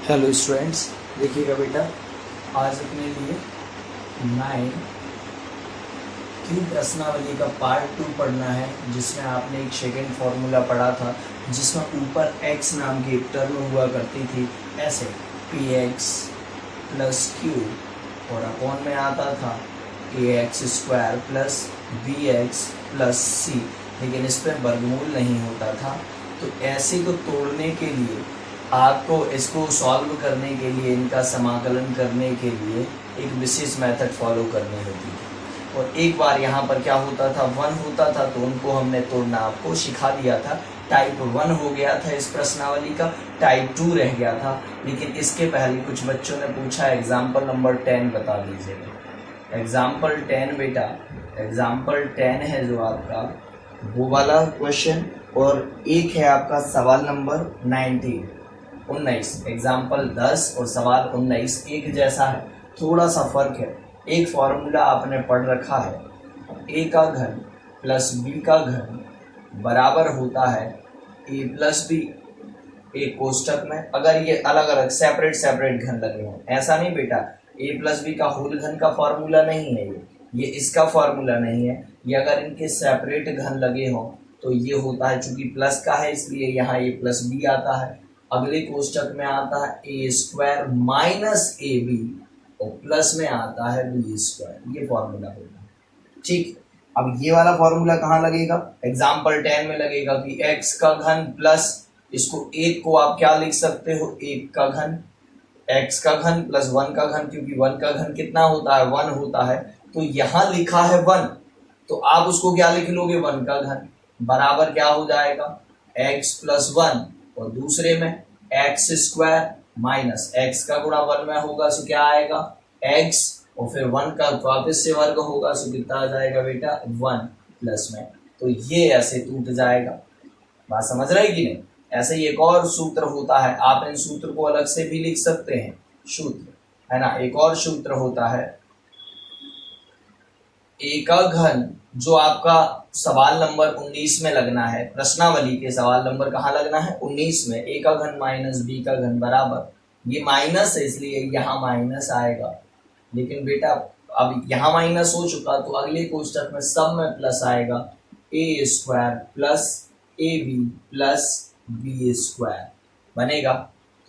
Hello students, देखिएगा बेटा, आज अपने लिए 9 की प्रश्नावली का पार्ट 2 पढ़ना है, जिसमें आपने एक सेकेंड फॉर्मूला पढ़ा था जिसमें ऊपर x नाम की एक टर्म हुआ करती थी ऐसे px प्लस क्यू और अपॉन में आता था ax² plus bx plus c, लेकिन इस पर वर्गमूल नहीं होता था। तो ऐसे को तोड़ने के लिए आपको इसको सॉल्व करने के लिए, इनका समाकलन करने के लिए एक विशेष मेथड फॉलो करनी होती थी। और एक बार यहाँ पर क्या होता था, 1 होता था तो उनको हमने तोड़ना आपको सिखा दिया था। टाइप 1 हो गया था इस प्रश्नावली का, टाइप 2 रह गया था। लेकिन इसके पहले कुछ बच्चों ने पूछा एग्जाम्पल नंबर 10 बता दीजिएगा। एग्जाम्पल 10 बेटा, एग्जाम्पल 10 है जो आपका वो वाला क्वेश्चन, और एक है आपका सवाल नंबर 19। एग्जाम्पल 10 और सवाल 19 एक जैसा है, थोड़ा सा फर्क है। एक फॉर्मूला आपने पढ़ रखा है, a का घन प्लस b का घन बराबर होता है a प्लस b, एक कोष्टक में। अगर ये अलग अलग सेपरेट घन लगे हों, ऐसा नहीं बेटा, a प्लस बी का होल घन का फॉर्मूला नहीं है ये इसका फॉर्मूला नहीं है। ये अगर इनके सेपरेट घन लगे हों तो ये होता है, चूंकि प्लस का है इसलिए यहाँ a प्लस बी आता है। अगले कोष्टक में आता है a² माइनस ab और प्लस में आता है b²। ये फॉर्मूला होगा, ठीक। अब ये वाला फॉर्मूला कहाँ लगेगा? एग्जाम्पल 10 में लगेगा कि x का घन प्लस, इसको 1 को आप क्या लिख सकते हो, 1 का घन, x का घन प्लस 1 का घन, क्योंकि 1 का घन कितना होता है, 1 होता है। तो यहाँ लिखा है 1, तो आप उसको क्या लिख लोगे, 1 का घन बराबर क्या हो जाएगा, x प्लस 1, और दूसरे में x² माइनस x का गुणा 1 में होगा सो क्या आएगा, x, और फिर 1 का वापस से वर्ग होगा सो कितना आ जाएगा बेटा, 1 प्लस में। तो ये ऐसे टूट जाएगा। बात समझ रहे कि नहीं? ऐसे ही एक और सूत्र होता है, आप इन सूत्र को अलग से भी लिख सकते हैं, सूत्र है ना। एक और सूत्र होता है a का घन, जो आपका सवाल नंबर 19 में लगना है, प्रश्नावली के सवाल नंबर कहाँ लगना है, 19 में। a का घन माइनस b का घन बराबर, ये माइनस है इसलिए यहाँ माइनस आएगा। लेकिन बेटा अब यहाँ माइनस हो चुका तो अगले कोष्टक में सब में प्लस आएगा, a² plus ab plus b² बनेगा।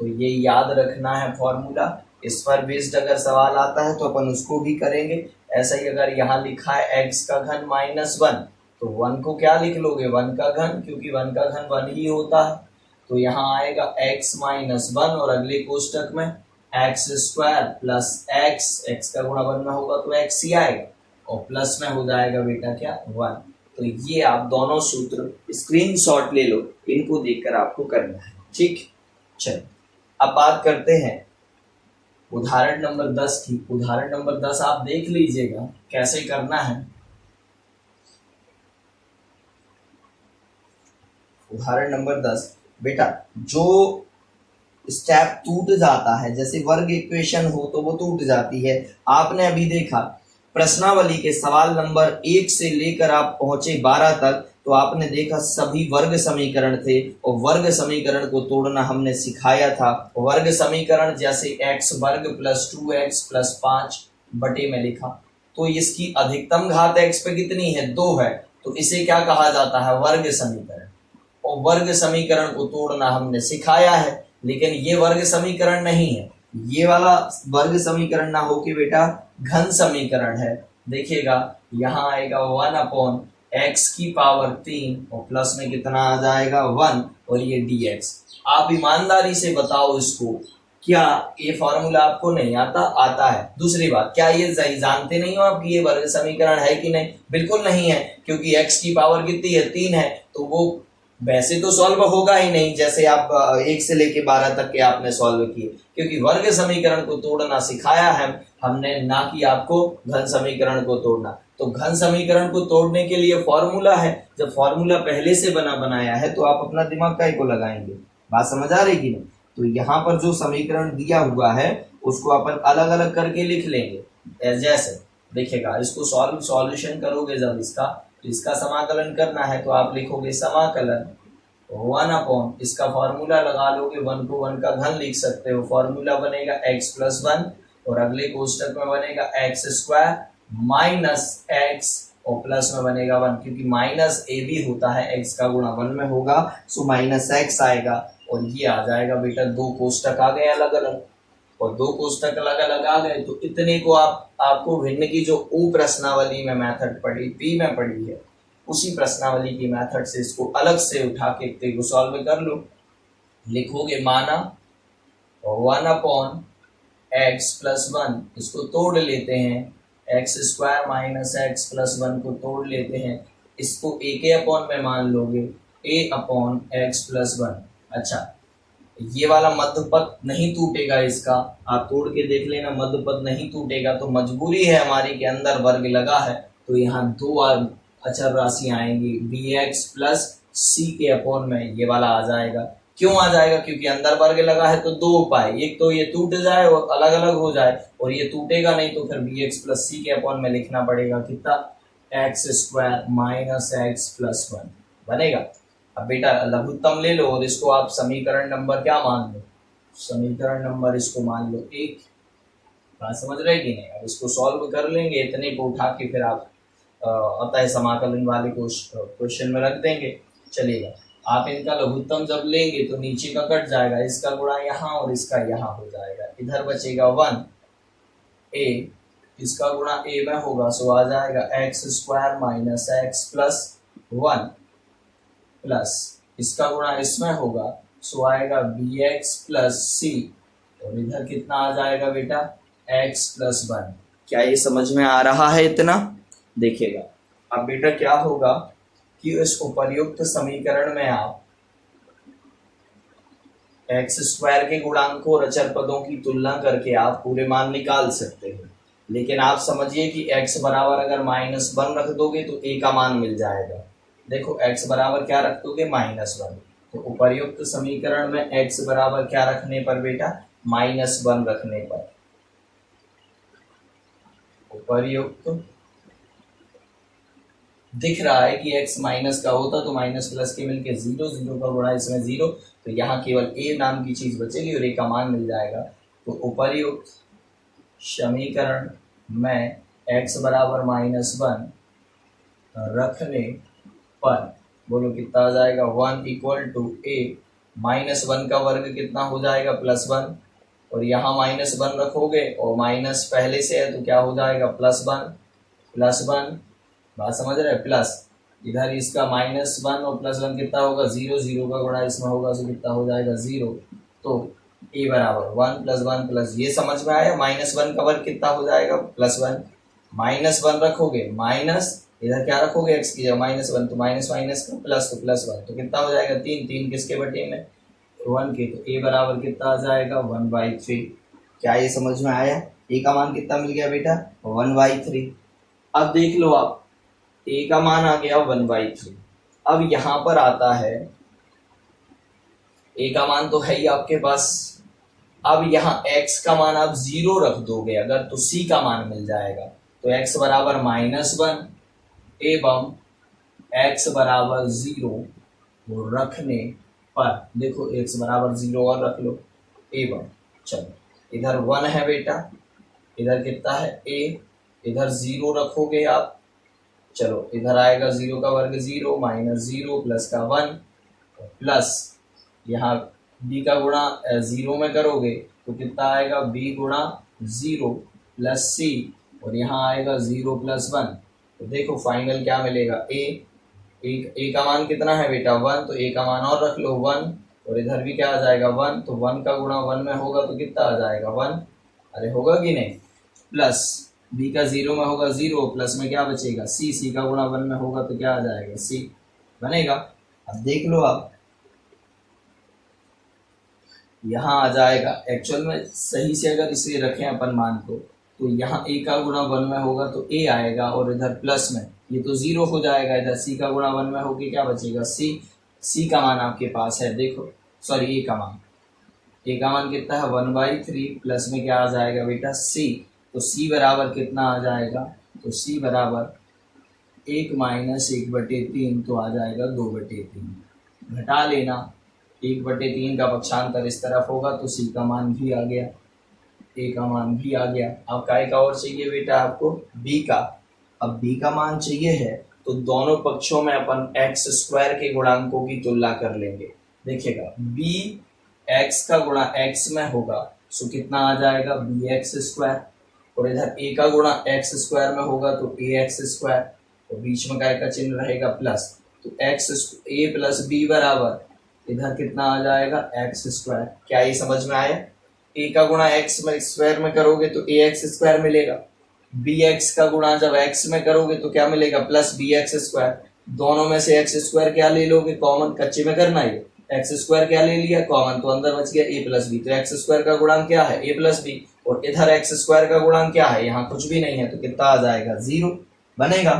तो ये याद रखना है फॉर्मूला। इस पर बेस्ड अगर सवाल आता है तो अपन उसको भी करेंगे। ऐसा ही अगर यहाँ लिखा है x का घन माइनस 1, तो 1 को क्या लिख लोगे, 1 का घन, क्योंकि 1 का घन 1 ही होता है। तो यहाँ आएगा x माइनस 1 और अगले कोष्टक में x² प्लस x का गुणा 1 में होगा तो x ही आएगा, और प्लस में हो जाएगा बेटा क्या, 1। तो ये आप दोनों सूत्र स्क्रीनशॉट ले लो, इनको देखकर आपको करना है, ठीक। चलो अब बात करते हैं उदाहरण नंबर 10 की। उदाहरण नंबर 10 आप देख लीजिएगा कैसे करना है। उदाहरण नंबर 10 बेटा, जो स्टेप टूट जाता है, जैसे वर्ग इक्वेशन हो तो वो टूट जाती है। आपने अभी देखा प्रश्नावली के सवाल नंबर 1 से लेकर आप पहुंचे 12 तक, तो आपने देखा सभी वर्ग समीकरण थे, और वर्ग समीकरण को तोड़ना हमने सिखाया था। वर्ग समीकरण जैसे x वर्ग प्लस 2x प्लस 5 बटे में लिखा, तो इसकी अधिकतम घात x पे कितनी है, 2 है, तो इसे क्या कहा जाता है, वर्ग समीकरण। और वर्ग समीकरण को तोड़ना हमने सिखाया है, लेकिन ये वर्ग समीकरण नहीं है, ये वाला वर्ग समीकरण ना हो के बेटा घन समीकरण है। देखिएगा यहाँ आएगा 1/x की पावर 3 और प्लस में कितना आ जाएगा, 1, और ये dx। आप ईमानदारी से बताओ इसको, क्या ये फॉर्मूला आपको नहीं आता? आता है। दूसरी बात, क्या ये जानते नहीं हो आप कि ये वर्ग समीकरण है कि नहीं? बिल्कुल नहीं है, क्योंकि x की पावर कितनी है, 3 है, तो वो वैसे तो सॉल्व होगा ही नहीं जैसे आप 1 से लेके 12 तक के आपने सॉल्व किए, क्योंकि वर्ग समीकरण को तोड़ना सिखाया है हमने, ना कि आपको घन समीकरण को तोड़ना। तो घन समीकरण को तोड़ने के लिए फॉर्मूला है, जब फॉर्मूला पहले से बनाया है तो आप अपना दिमाग काहे को लगाएंगे? बात समझ आ रही कि नहीं? तो यहाँ पर जो समीकरण दिया हुआ है उसको अपन अलग अलग करके लिख लेंगे। जैसे देखिएगा, इसको सॉल्यूशन करोगे जब इसका समाकलन करना है तो आप लिखोगे समाकलन वन अपॉन, इसका फॉर्मूला लगा लोगे, वन को वन का घन लिख सकते हो, फॉर्मूला बनेगा एक्स प्लस वन और अगले कोष्टक में बनेगा एक्स स्क्वायर माइनस एक्स और प्लस में बनेगा वन, क्योंकि माइनस ए भी होता है, एक्स का गुणा वन में होगा, सो माइनस एक्स आएगा और ये आ जाएगा बेटा, दो कोष्टक आ गए अलग अलग और दो कोष्टक अलग अलग आ गए तो इतने को आपको भिन्न की जो ओ प्रश्नावली में मेथड पढ़ी, पी में पढ़ी है, उसी प्रश्नावली की मेथड से इसको अलग से उठा के इतने को सॉल्व कर लो। लिखोगे माना one upon x plus one, इसको तोड़ लेते हैं, x square minus x plus one को तोड़ लेते हैं, इसको ए के अपॉन में मान लोगे, ए अपॉन एक्स प्लस वन। अच्छा, ये वाला मध्य पद नहीं टूटेगा, इसका आप तोड़ के देख लेना, मध्य पद नहीं टूटेगा, तो मजबूरी है हमारी के अंदर वर्ग लगा है तो यहाँ दो अचर राशि आएंगी, बी एक्स प्लस सी के अपॉन में ये वाला आ जाएगा। क्यों आ जाएगा? क्योंकि अंदर वर्ग लगा है तो दो उपाय, एक तो ये टूट जाए और अलग अलग हो जाए, और ये टूटेगा नहीं तो फिर बी एक्स प्लस सी के अपॉन में लिखना पड़ेगा, कितना, x square minus x plus one बनेगा। अब बेटा लघुत्तम ले लो और इसको आप समीकरण नंबर क्या मान लो, समीकरण नंबर इसको मान लो एक। बात समझ रहे कि नहीं? अब इसको सॉल्व कर लेंगे, इतने को उठा के फिर आप अतः समाकलन वाले क्वेश्चन में रख देंगे, चलेगा। आप इनका लघुत्तम जब लेंगे तो नीचे का कट जाएगा, इसका गुणा यहाँ और इसका यहाँ हो जाएगा, इधर बचेगा वन ए, इसका गुणा ए में होगा, सो आ जाएगा x square minus x plus one plus इसका गुणा इसमें होगा, सो आएगा बी एक्स प्लस सी और इधर कितना आ जाएगा बेटा, एक्स प्लस वन। क्या ये समझ में आ रहा है इतना? देखिएगा अब बेटा क्या होगा कि इस उपर्युक्त समीकरण में आप एक्स स्क्वायर के गुणांकों और अचर पदों की तुलना करके आप पूरे मान निकाल सकते हो, लेकिन आप समझिए कि x बराबर अगर माइनस वन रख दोगे तो a का मान मिल जाएगा। देखो x बराबर क्या रख दोगे, माइनस वन, तो उपर्युक्त समीकरण में x बराबर क्या रखने पर बेटा, माइनस वन रखने पर, उपर्युक्त दिख रहा है कि x माइनस का होता तो माइनस प्लस के मिलके जीरो, जीरो का गुणा इसमें जीरो, तो यहाँ केवल a नाम की चीज बचेगी और a का मान मिल जाएगा। तो उपर्युक्त समीकरण में x बराबर माइनस वन रखने पर बोलो कितना आ जाएगा, one equal to A, minus one का वर्ग कितना हो जाएगा, प्लस वन, और यहाँ माइनस वन रखोगे और माइनस पहले से है तो क्या हो जाएगा, प्लस वन, प्लस वन, बात समझ रहे, प्लस इधर इसका माइनस वन और प्लस वन कितना होगा, जीरो, जीरो का गुणा इसमें होगा तो कितना हो जाएगा, जीरो। तो ए बराबर वन प्लस, ये समझ में आया, माइनस वन का वर्ग कितना हो जाएगा, प्लस वन, माइनस वन रखोगे, माइनस इधर क्या रखोगे, एक्स की जगह माइनस वन, तो माइनस माइनस का प्लस, तो प्लस वन, तो कितना हो जाएगा, तीन, तीन किसके बटे में, वन के, तो ए बराबर कितना आ जाएगा, वन बाई थ्री। क्या ये समझ में आया? ए का मान कितना मिल गया बेटा, वन बाई थ्री। अब देख लो आप, ए का मान आ गया वन बाई थ्री। अब यहां पर आता है, ए का मान तो है ही आपके पास, अब यहाँ x का मान आप जीरो रख दोगे अगर तो c का मान मिल जाएगा, तो x बराबर माइनस वन एवं x बराबर जीरो रखने पर, देखो x बराबर जीरो और रख लो, एवं, चलो इधर वन है बेटा, इधर कितना है a, इधर जीरो रखोगे आप, चलो इधर आएगा जीरो का वर्ग जीरो, माइनस जीरो प्लस का वन, प्लस यहाँ b का गुणा जीरो में करोगे तो कितना आएगा, b गुणा जीरो प्लस c, और यहाँ आएगा जीरो प्लस वन, तो देखो फाइनल क्या मिलेगा, a का मान कितना है बेटा, वन, तो a का मान और रख लो वन, और इधर भी क्या आ जाएगा, वन, तो वन का गुणा वन में होगा तो कितना आ जाएगा, वन, अरे होगा कि नहीं, प्लस b का जीरो में होगा जीरो, प्लस में क्या बचेगा, c का गुणा वन में होगा तो क्या आ जाएगा, c बनेगा। अब देख लो आप, यहाँ आ जाएगा, एक्चुअल में सही से अगर इसे रखें अपन मान को, तो यहाँ a का गुणा वन में होगा तो a आएगा, और इधर प्लस में ये तो जीरो हो जाएगा, इधर c का गुणा वन में होके क्या बचेगा, c का मान आपके पास है, देखो सॉरी a का मान कितना है, वन बाई थ्री, प्लस में क्या आ जाएगा बेटा, c, तो c बराबर कितना आ जाएगा, तो c बराबर एक माइनस एक बटे तीन, तो आ जाएगा दो बटे तीन। घटा लेना, 1/3 का पक्षांतर इस तरफ होगा तो सी का मान भी आ गया, ए का मान भी आ गया। अब काय का और चाहिए बेटा आपको, बी का। अब बी का मान चाहिए है तो दोनों पक्षों में अपन एक्स स्क्वायर के गुणांकों की तुलना कर लेंगे। देखिएगा बी एक्स का गुणा एक्स में होगा सो कितना आ जाएगा बी एक्स स्क्वायर, और इधर ए का गुणा एक्स स्क्वायर में होगा तो ए एक्स स्क्वायर, और बीच में काय का चिन्ह रहेगा प्लस, तो एक्स ए प्लस बी बराबर इधर कितना आ जाएगा एक्स स्क्वायर। क्या ये समझ में आया? ए का गुणा एक्स में स्क्वायर में करोगे तो ए एक्स स्क्वायर मिलेगा, बी एक्स का गुणा जब एक्स में करोगे तो क्या मिलेगा प्लस बी एक्स स्क्वायर। दोनों में से एक्स स्क्वायर क्या ले लोगे कॉमन, कच्चे में करना है, एक्स स्क्वायर क्या ले लिया कॉमन तो अंदर बच गया ए प्लस बी, तो एक्स स्क्वायर का गुणांक क्या है ए प्लस बी, और इधर एक्स स्क्वायर का गुणांक क्या है यहाँ कुछ भी नहीं है तो कितना आ जाएगा 0 बनेगा,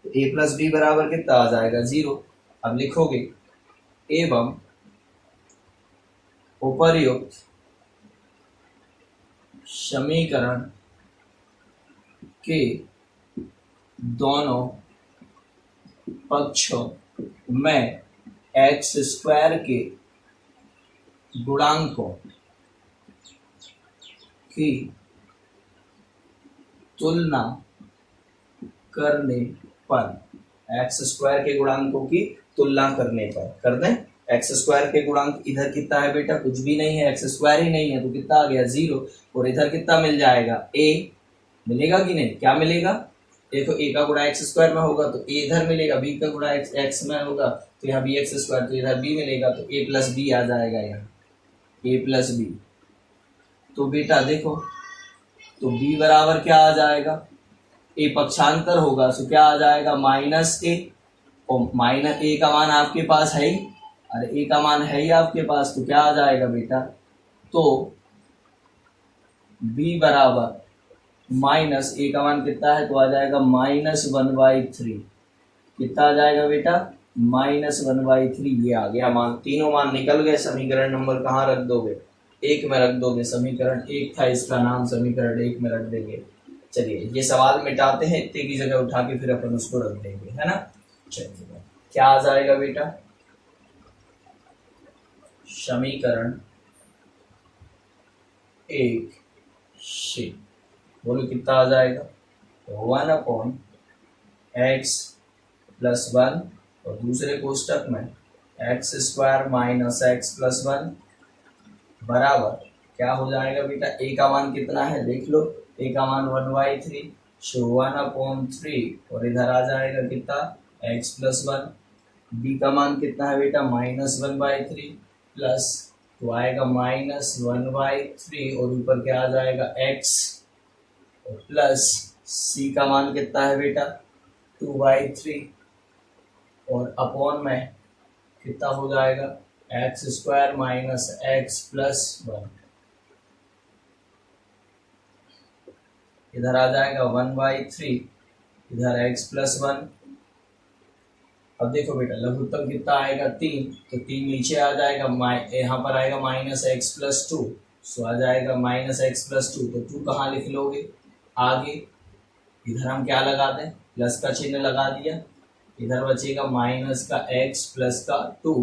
तो ए प्लस बी बराबर कितना आ जाएगा 0। अब लिखोगे एवं उपर्युक्त समीकरण के दोनों पक्षों में एक्स स्क्वायर के गुणांकों की तुलना करने पर, एक्स स्क्वायर के गुणांकों की तुलना करने पर कर दें। एक्स स्क्वायर के गुणांक इधर कितना है बेटा कुछ भी नहीं है, एक्स स्क्वायर ही नहीं है तो कितना आ गया 0, और इधर कितना मिल जाएगा ए मिलेगा कि नहीं, क्या मिलेगा देखो ए का गुणा एक्स स्क्वायर में होगा तो ए इधर मिलेगा, बी का गुणा एक्स में होगा तो यहाँ बी एक्स स्क्वायर, तो इधर बी मिलेगा तो ए प्लस बी आ जाएगा यहाँ ए प्लस बी। तो बेटा देखो तो b बराबर क्या आ जाएगा, a पक्षांतर होगा तो क्या आ जाएगा माइनस ए, और माइनस ए का मान आपके पास है ही, अरे ए का मान है ही आपके पास तो क्या आ जाएगा बेटा, तो b बराबर माइनस ए का मान कितना है तो आ जाएगा -1/3, कितना आ जाएगा बेटा -1/3, ये आ गया मान, तीनों मान निकल गए। समीकरण नंबर कहाँ रख दोगे, एक में रख दोगे, समीकरण एक था इसका नाम, समीकरण एक में रख देंगे। चलिए ये सवाल मिटाते हैं, इतने की जगह उठा के फिर अपन उसको रख देंगे, है ना। चलिए क्या आ जाएगा बेटा, समीकरण एक से बोलो कितना आ जाएगा 1/x+1, और दूसरे कोष्टक में x² - x+1 बराबर क्या हो जाएगा बेटा, ए का मान कितना है देख लो, ए का मान 1/3 सो 1/3, और इधर आ जाएगा कितना x+1, बी का मान कितना है बेटा -1/3 प्लस तो आएगा -1/3, और ऊपर क्या आ जाएगा x, और प्लस सी का मान कितना है बेटा 2/3, और अपॉन में कितना हो जाएगा x² - x+1, इधर आ जाएगा 1/3, इधर x+1। अब देखो बेटा लघुत्तम कितना आएगा 3, तो 3 नीचे आ जाएगा, यहाँ पर आएगा -x+2, सो आ जाएगा -x+2, तो 2 कहाँ लिख लोगे आगे, इधर हम क्या लगा दें प्लस का चिन्ह लगा दिया, इधर बचेगा माइनस का x प्लस का 2,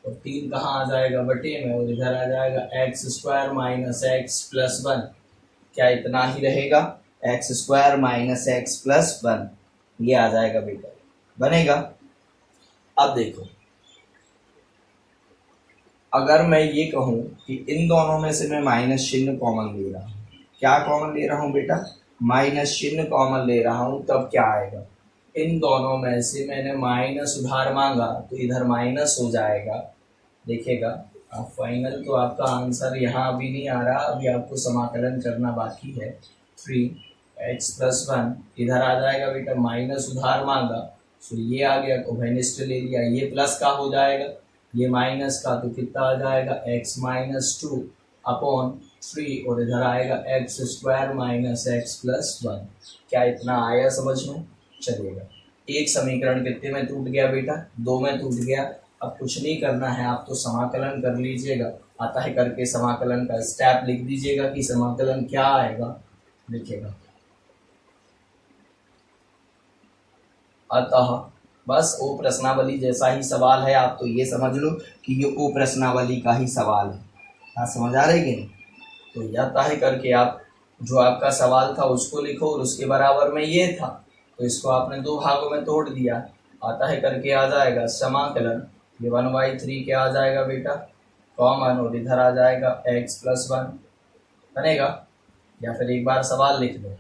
और 3 कहाँ आ जाएगा बटे में, और इधर आ जाएगा x² - x+1, क्या इतना ही रहेगा x² - x+1, ये आ जाएगा बेटा बनेगा। अब देखो अगर मैं ये कहूँ कि इन दोनों में से मैं माइनस चिन्ह कॉमन ले रहा हूँ, क्या कॉमन ले रहा हूँ बेटा माइनस चिन्ह कॉमन ले रहा हूँ, तब क्या आएगा, इन दोनों में से मैंने माइनस उधार मांगा तो इधर माइनस हो जाएगा। देखिएगा अब फाइनल तो आपका आंसर यहाँ अभी नहीं आ रहा, अभी आपको समाकलन करना बाकी है। 3x+1 इधर आ जाएगा बेटा, माइनस उधार मांगा तो ये आ गया, उभयनिष्ठ ले लिया, ये प्लस का हो जाएगा, ये माइनस का, तो कितना आ जाएगा x-2 अपॉन 3, और इधर आएगा x² - x+1। क्या इतना आया समझ में? चलिएगा एक समीकरण कितने में टूट गया बेटा, 2 में टूट गया। अब कुछ नहीं करना है, आप तो समाकलन कर लीजिएगा, आता है करके समाकलन का स्टेप लिख दीजिएगा कि समाकलन क्या आएगा। देखिएगा अतः बस ओ प्रश्नावली जैसा ही सवाल है, आप तो ये समझ लो कि ये ओ प्रश्नावली का ही सवाल है। हाँ, समझ आ रही कि नहीं? तो यह तय करके आप जो आपका सवाल था उसको लिखो और उसके बराबर में ये था, तो इसको आपने दो भागों में तोड़ दिया। आता है करके आ जाएगा समाकलन, ये 1/3 क्या आ जाएगा बेटा, कॉमन, और इधर आ जाएगा x+1 बनेगा। या फिर एक बार सवाल लिख लो,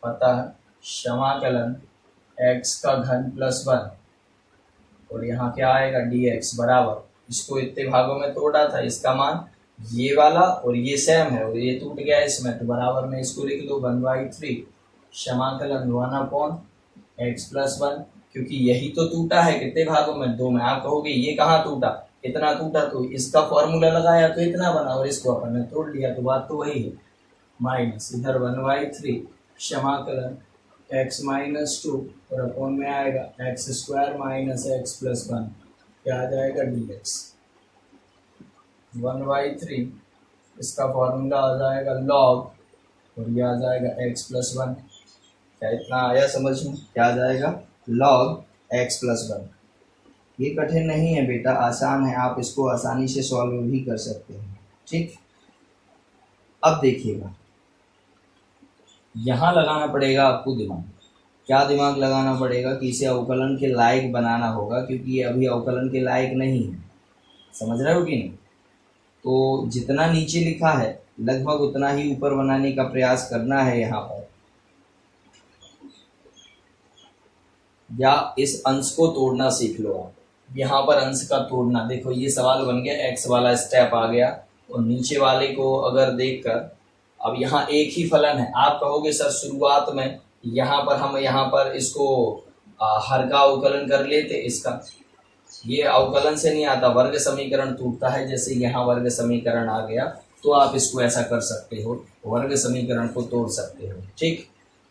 अतः समाकलन x का घन +1 और यहाँ क्या आएगा dx बराबर, इसको इतने भागों में तोड़ा था, इसका मान ये वाला और ये सेम है और ये टूट गया इसमें, तो बराबर में इसको लिख लो 1/3 समाकलन 1/x+1, क्योंकि यही तो टूटा है कितने भागों में, दो में। आप कहोगे ये कहाँ टूटा, इतना टूटा, तो इसका फॉर्मूला लगाया तो इतना बना और इसको अपन ने तोड़ लिया, तो बात तो वही है। माइनस इधर 1/3 समाकलन x-2 और अपॉन में आएगा x² - x+1 क्या आ जाएगा dx 1/3, इसका फॉर्मूला आ जाएगा log और ये आ जाएगा x+1। क्या इतना आया समझ में, क्या आ जाएगा log x+1। ये कठिन नहीं है बेटा, आसान है, आप इसको आसानी से सॉल्व भी कर सकते हैं। ठीक, अब देखिएगा यहाँ लगाना पड़ेगा आपको दिमाग। क्या दिमाग लगाना पड़ेगा कि इसे अवकलन के लायक बनाना होगा, क्योंकि ये अभी अवकलन के लायक नहीं है। समझ रहे हो कि नहीं? तो जितना नीचे लिखा है लगभग उतना ही ऊपर बनाने का प्रयास करना है यहाँ पर, या इस अंश को तोड़ना सीख लो आप। यहाँ पर अंश का तोड़ना, देखो ये सवाल बन गया, x वाला स्टेप आ गया और नीचे वाले को अगर देखकर, अब यहाँ एक ही फलन है। आप कहोगे सर शुरुआत में यहाँ पर हम यहाँ पर इसको हर का अवकलन कर लेते, इसका ये अवकलन से नहीं आता, वर्ग समीकरण टूटता है। जैसे यहाँ वर्ग समीकरण आ गया तो आप इसको ऐसा कर सकते हो, वर्ग समीकरण को तोड़ सकते हो। ठीक,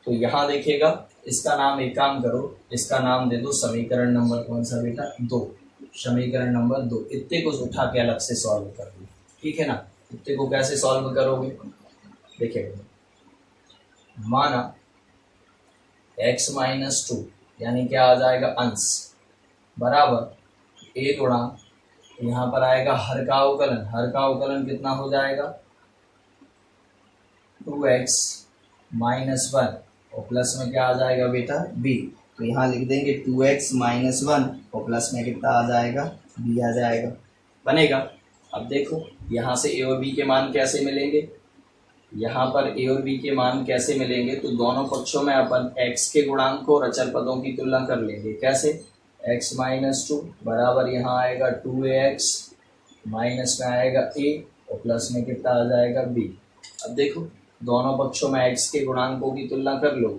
तो यहाँ देखिएगा, इसका नाम, एक काम करो, इसका नाम दे दो समीकरण नंबर कौन सा बेटा, 2, समीकरण नंबर 2। इतने को उठा के अलग से सॉल्व कर लो, ठीक है ना। इतने को कैसे सॉल्व करोगे, देखिएगा, माना x-2 यानी क्या आ जाएगा अंश बराबर a गुणा, यहाँ पर आएगा हर का अवकलन, हर का अवकलन कितना हो जाएगा 2x - 1 और प्लस में क्या आ जाएगा बेटा b। तो यहाँ लिख देंगे 2x - 1 और प्लस में कितना आ जाएगा b आ जाएगा, बनेगा। अब देखो यहाँ से a और b के मान कैसे मिलेंगे, यहाँ पर a और b के मान कैसे मिलेंगे, तो दोनों पक्षों में अपन x के गुणांक और अचर पदों की तुलना कर लेंगे। कैसे, x-2 बराबर यहाँ आएगा 2ax, माइनस में आएगा a और प्लस में कितना आ जाएगा b। अब देखो दोनों पक्षों में x के गुणांकों की तुलना कर लो,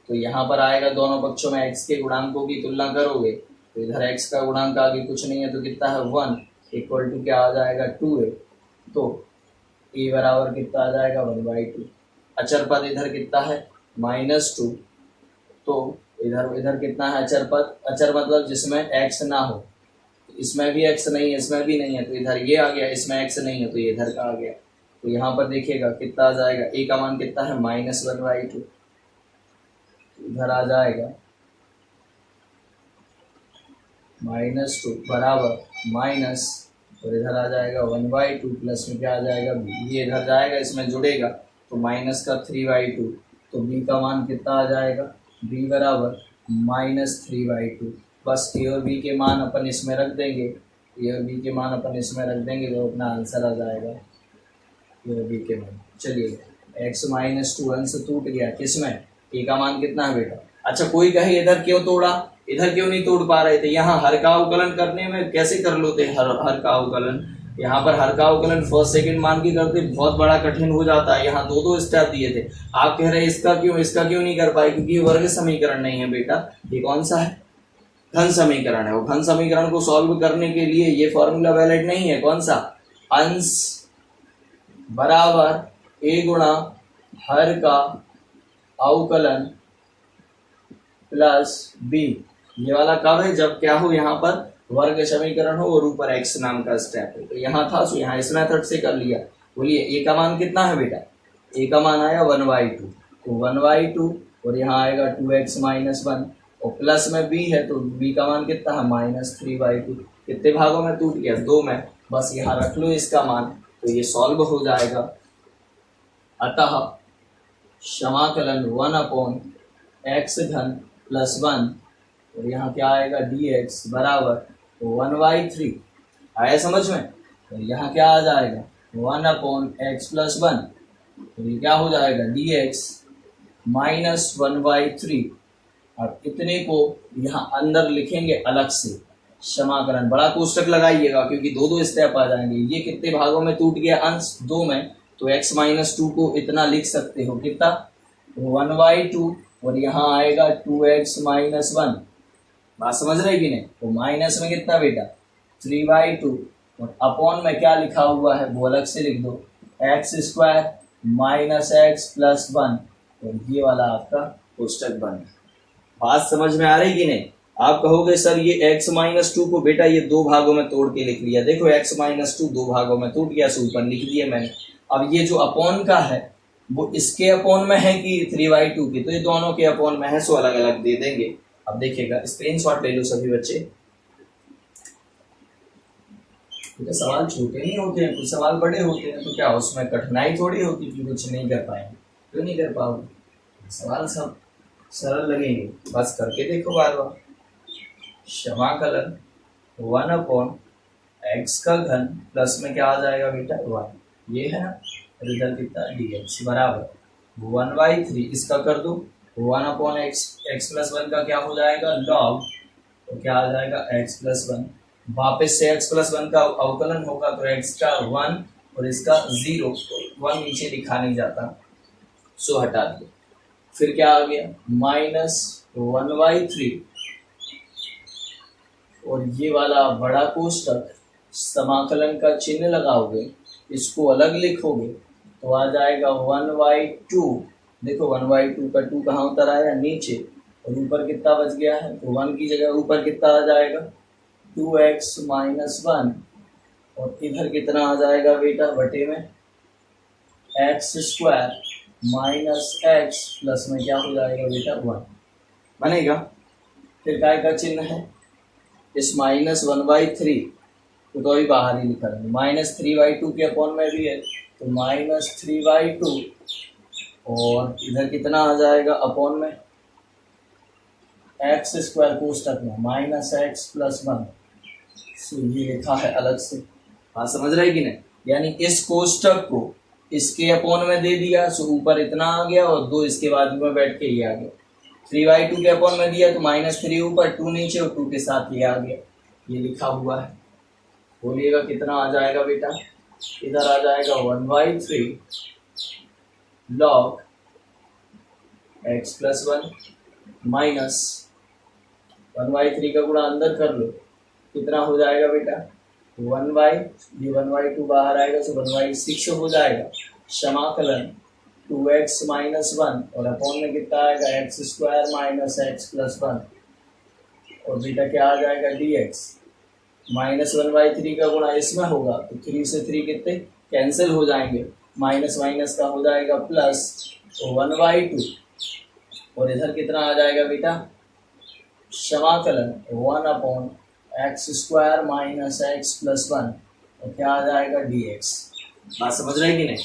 तो यहाँ पर आएगा दोनों पक्षों में x के गुणांकों की तुलना करोगे तो इधर x का गुणांक आगे कुछ नहीं है तो कितना है 1 इक्वल टू क्या आ जाएगा 2a। तो a बराबर कितना आ जाएगा 1/2। अचर पद इधर कितना है -2, तो इधर कितना है अचर पद, अचर मतलब जिसमें x ना हो, इसमें भी x नहीं है, इसमें भी नहीं है, तो इधर ये आ गया, इसमें x नहीं है तो ये इधर का आ गया। तो यहाँ पर देखिएगा कितना आ जाएगा, a का मान कितना है -1/2, इधर आ जाएगा -2 बराबर माइनस और इधर आ जाएगा 1/2 प्लस में क्या आ जाएगा b, ये इधर जाएगा इसमें जुड़ेगा तो माइनस का 3/2, तो b का मान कितना आ जाएगा b बराबर -3/2। बस a और b के मान अपन इसमें रख देंगे, a और b के मान अपन इसमें रख देंगे तो अपना आंसर आ जाएगा a और b के मान। चलिए x-2 अंश टूट गया, किसमें a का मान कितना है बेटा। अच्छा कोई कहे इधर क्यों तोड़ा, इधर क्यों नहीं तोड़ पा रहे थे, यहाँ हर का अवकलन करने में कैसे कर लोते हर का अवकलन, यहाँ पर हर का अवकलन फर्स्ट सेकंड मान के करते बहुत बड़ा कठिन हो जाता है, यहाँ दो स्टेप दिए थे। आप कह रहे हैं इसका क्यों नहीं कर पाए, क्योंकि ये वर्ग समीकरण नहीं है बेटा, ये कौन सा है घन समीकरण है, और घन समीकरण को सॉल्व करने के लिए ये फॉर्मूला वैलिड नहीं है। कौन सा, अंश बराबर a गुणा हर का अवकलन प्लस b, ये वाला कब है जब क्या हो यहाँ पर वर्ग समीकरण हो और ऊपर x नाम का स्टेप है। तो यहाँ था तो यहाँ इस मेथड से कर लिया। बोलिए a का मान कितना है बेटा, a का मान आया 1/2, तो 1/2 और यहाँ आएगा 2x माइनस 1 और प्लस में b है तो b का मान कितना है -3/2। कितने भागों में टूट गया 2 में। बस यहाँ रख लो इसका मान तो ये सॉल्व हो जाएगा। अतः समाकलन 1/x घन प्लस 1 और यहाँ क्या आएगा dx बराबर 1/3। आया समझ में। तो यहाँ क्या आ जाएगा 1/x प्लस 1 तो ये क्या हो जाएगा dx माइनस 1/3। अब इतने को यहाँ अंदर लिखेंगे अलग से समाकलन, बड़ा कोष्टक लगाइएगा क्योंकि दो दो स्टेप आ जाएंगे। ये कितने भागों में टूट गया अंश 2 में तो x माइनस 2 को इतना लिख सकते हो कितना 1/2 और यहाँ आएगा 2x माइनस 1। बात समझ रहे कि नहीं। तो माइनस में कितना बेटा 3/2 और अपॉन में क्या लिखा हुआ है वो अलग से लिख दो x² माइनस x प्लस 1 और ये वाला आपका कोष्टक बन गया। बात समझ में आ रही कि नहीं। आप कहोगे सर ये x माइनस 2 को बेटा ये 2 भागों में तोड़ के लिख लिया। देखो x माइनस 2 2 भागों में टूट गया सो ऊपर लिख दिया मैंने। अब ये जो अपॉन का है वो इसके अपॉन में है कि 3/2 की, तो ये दोनों के अपॉन में है सो अलग अलग दे देंगे। अब देखिएगा स्क्रीनशॉट ले लो सभी बच्चे। तो सवाल छोटे नहीं होते हैं, कुछ सवाल बड़े होते हैं तो क्या उसमें कठिनाई थोड़ी होती कि कुछ नहीं कर पाएंगे। क्यों नहीं कर पाओगे। सवाल सब सरल लगेंगे, बस करके देखो बार बार। समाकलन 1/x का घन प्लस में क्या आ जाएगा बेटा 1 ये है ना। रिजल्ट कितना dx बराबर 1/3। इसका कर दो 1/x x प्लस 1 का क्या हो जाएगा log तो क्या आ जाएगा x प्लस 1। वापस से x प्लस 1 का अवकलन होगा तो x का 1 और इसका 0 तो 1 नीचे लिखा नहीं जाता सो हटा दिया। फिर क्या आ गया -1/3 और ये वाला बड़ा कोष्टक समाकलन का चिन्ह लगाओगे इसको अलग लिखोगे तो आ जाएगा 1/2। देखो 1/2 का 2 कहाँ उतर आया नीचे और ऊपर कितना बच गया है तो 1 की जगह ऊपर कितना आ जाएगा 2x माइनस 1 और इधर कितना आ जाएगा बेटा बटे में x² माइनस x प्लस में क्या हो जाएगा बेटा 1 बनेगा। फिर काय का चिन्ह है इस -1/3 तो अभी बाहर ही लिखा है -3/2 के अपॉन में भी है तो -3/2 और इधर कितना आ जाएगा अपॉन में x² कोष्टक में -x प्लस 1 सो ये लिखा है अलग से। हाँ समझ रहे कि नहीं। यानी इस कोष्टक को इसके अपॉन में दे दिया सो ऊपर इतना आ गया और 2 इसके बाद में बैठ के ये आ गया। 3/2 के अपॉन में दिया तो -3 ऊपर 2 नीचे और 2 के साथ ये आ गया। ये लिखा हुआ है। बोलिएगा कितना आ जाएगा बेटा। इधर आ जाएगा 1/3 log x प्लस 1 माइनस 1/3 का गुणा अंदर कर लो कितना हो जाएगा बेटा 1/2 बाहर आएगा तो 1/6 हो जाएगा। समाकलन 2x माइनस 1 और अपॉन में कितना आएगा x² माइनस x प्लस 1 और बेटा क्या आ जाएगा dx -1/3 का गुणा इसमें होगा तो 3 से 3 कितने कैंसिल हो जाएंगे माइनस माइनस का हो जाएगा प्लस तो 1/2 और इधर कितना आ जाएगा बेटा समाकलन 1/x² माइनस x प्लस 1 और क्या आ जाएगा dx। बात समझ रहे कि नहीं।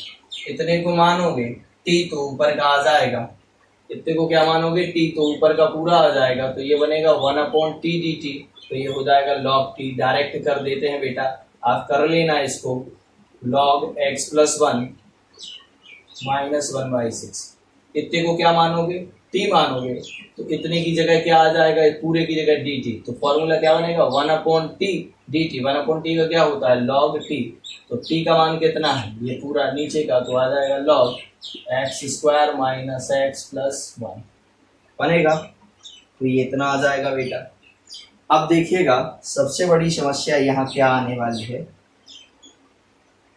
इतने को मानोगे t तो ऊपर का आ जाएगा। इतने को क्या मानोगे t तो ऊपर का पूरा आ जाएगा तो ये बनेगा 1/t dt तो ये हो जाएगा log t। डायरेक्ट कर देते हैं बेटा आप कर लेना इसको log x प्लस 1 माइनस 1/6। इतने को क्या मानोगे t मानोगे तो इतने की जगह क्या आ जाएगा पूरे की जगह dt तो फॉर्मूला क्या बनेगा 1/t dt। 1/t का क्या होता है log t तो t का मान कितना है ये पूरा नीचे का तो आ जाएगा log x² minus x plus 1 बनेगा। तो ये इतना आ जाएगा बेटा। अब देखिएगा सबसे बड़ी समस्या यहाँ क्या आने वाली है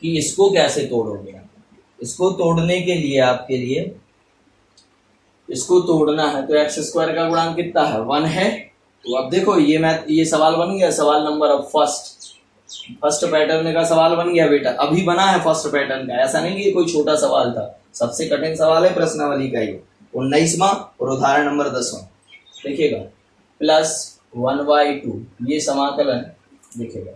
कि इसको कैसे तोड़ोगे। इसको तोड़ने के लिए आपके लिए इसको तोड़ना है तो x² का गुणांक कितना है 1 है। तो अब देखो ये सवाल बन गया सवाल नंबर अब फर्स्ट पैटर्न का सवाल बन गया बेटा। अभी बना है फर्स्ट पैटर्न का, ऐसा नहीं कि कोई छोटा सवाल था। सबसे कठिन सवाल है प्रश्नावली का ये 19वां और उदाहरण नंबर 10वां देखिएगा, प्लस 1/2 ये समाकलन देखिएगा।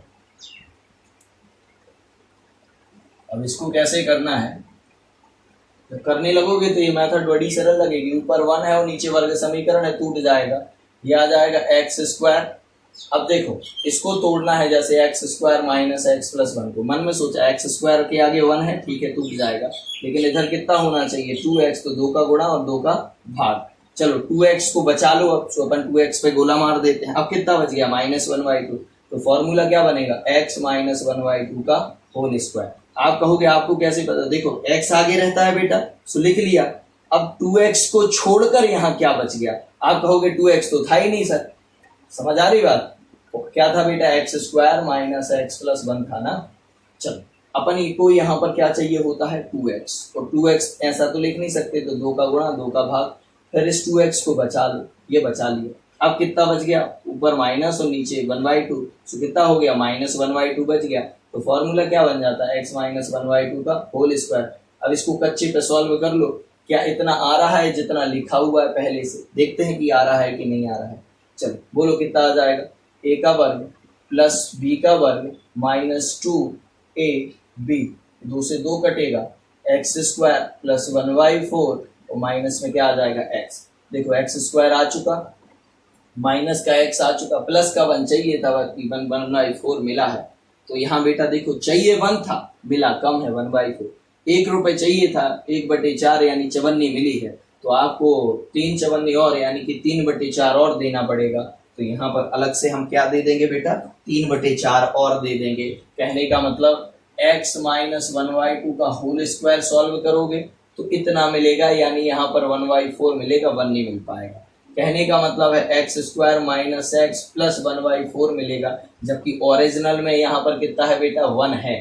अब इसको कैसे करना है, जब करने लगोगे तो ये मेथड बड़ी सरल लगेगी। ऊपर 1 है और नीचे वर्ग समीकरण है, टूट जाएगा, ये आ जाएगा एक्स स्क्वायर। अब देखो इसको तोड़ना है, जैसे x square minus x plus 1 को मन में सोचा एक्स स्क्वायर के आगे 1 है, ठीक है टूट जाएगा, लेकिन इधर कितना होना चाहिए 2x, तो 2 का गुणा और 2 का भाग। चलो 2x को बचा लो, अब तो अपन 2x पे गोला मार देते हैं। अब कितना बच गया -1/2, तो फॉर्मूला क्या बनेगा x माइनस 1/2 का होल स्क्वायर। आप कहोगे आपको कैसे पता, देखो x आगे रहता है बेटा, सो लिख लिया। अब 2x को छोड़कर यहाँ क्या बच गया, आप कहोगे 2x तो था ही नहीं सर, समझ आ रही बात। तो क्या था बेटा x square minus x plus 1 था ना। चलो अपन को यहाँ पर क्या चाहिए होता है 2x, और 2x ऐसा तो लिख नहीं सकते, तो 2 का गुणा 2 का भाग, फिर इस 2x को बचा लो, ये बचा लिया। अब कितना बच गया, ऊपर माइनस और नीचे 1/2, तो कितना हो गया -1/2 बच गया। तो फॉर्मूला क्या बन जाता है x माइनस 1/2 का होल स्क्वायर। अब इसको कच्चे पे सॉल्व कर लो, क्या इतना आ रहा है जितना लिखा हुआ है पहले से, देखते हैं कि आ रहा है कि नहीं आ रहा है। चलो बोलो कितना आ जाएगा, a का वर्ग प्लस b का वर्ग माइनस 2ab, 2 से 2 कटेगा, एक्स स्क्वायर प्लस 1/4 और माइनस में क्या आ जाएगा x। देखो एक्स स्क्वायर आ चुका, माइनस का x आ चुका, प्लस का 1 चाहिए था, 1/4 मिला है। तो यहाँ बेटा देखो चाहिए 1 था, मिला कम है 1/4, 1 रुपये चाहिए था, 1/4 यानी 54 मिली है, तो आपको 3 54 और यानी कि 3/4 और देना पड़ेगा। तो यहाँ पर अलग से हम क्या दे देंगे बेटा 3/4 और दे देंगे। कहने का मतलब x माइनस 1/2 का होल स्क्वायर सॉल्व करोगे तो इतना मिलेगा, यानी यहाँ पर 1/4 मिलेगा, 1 नहीं मिल पाएगा। कहने का मतलब है x square minus x plus 1/4 मिलेगा, जबकि ओरिजिनल में यहाँ पर कितना है बेटा 1 है।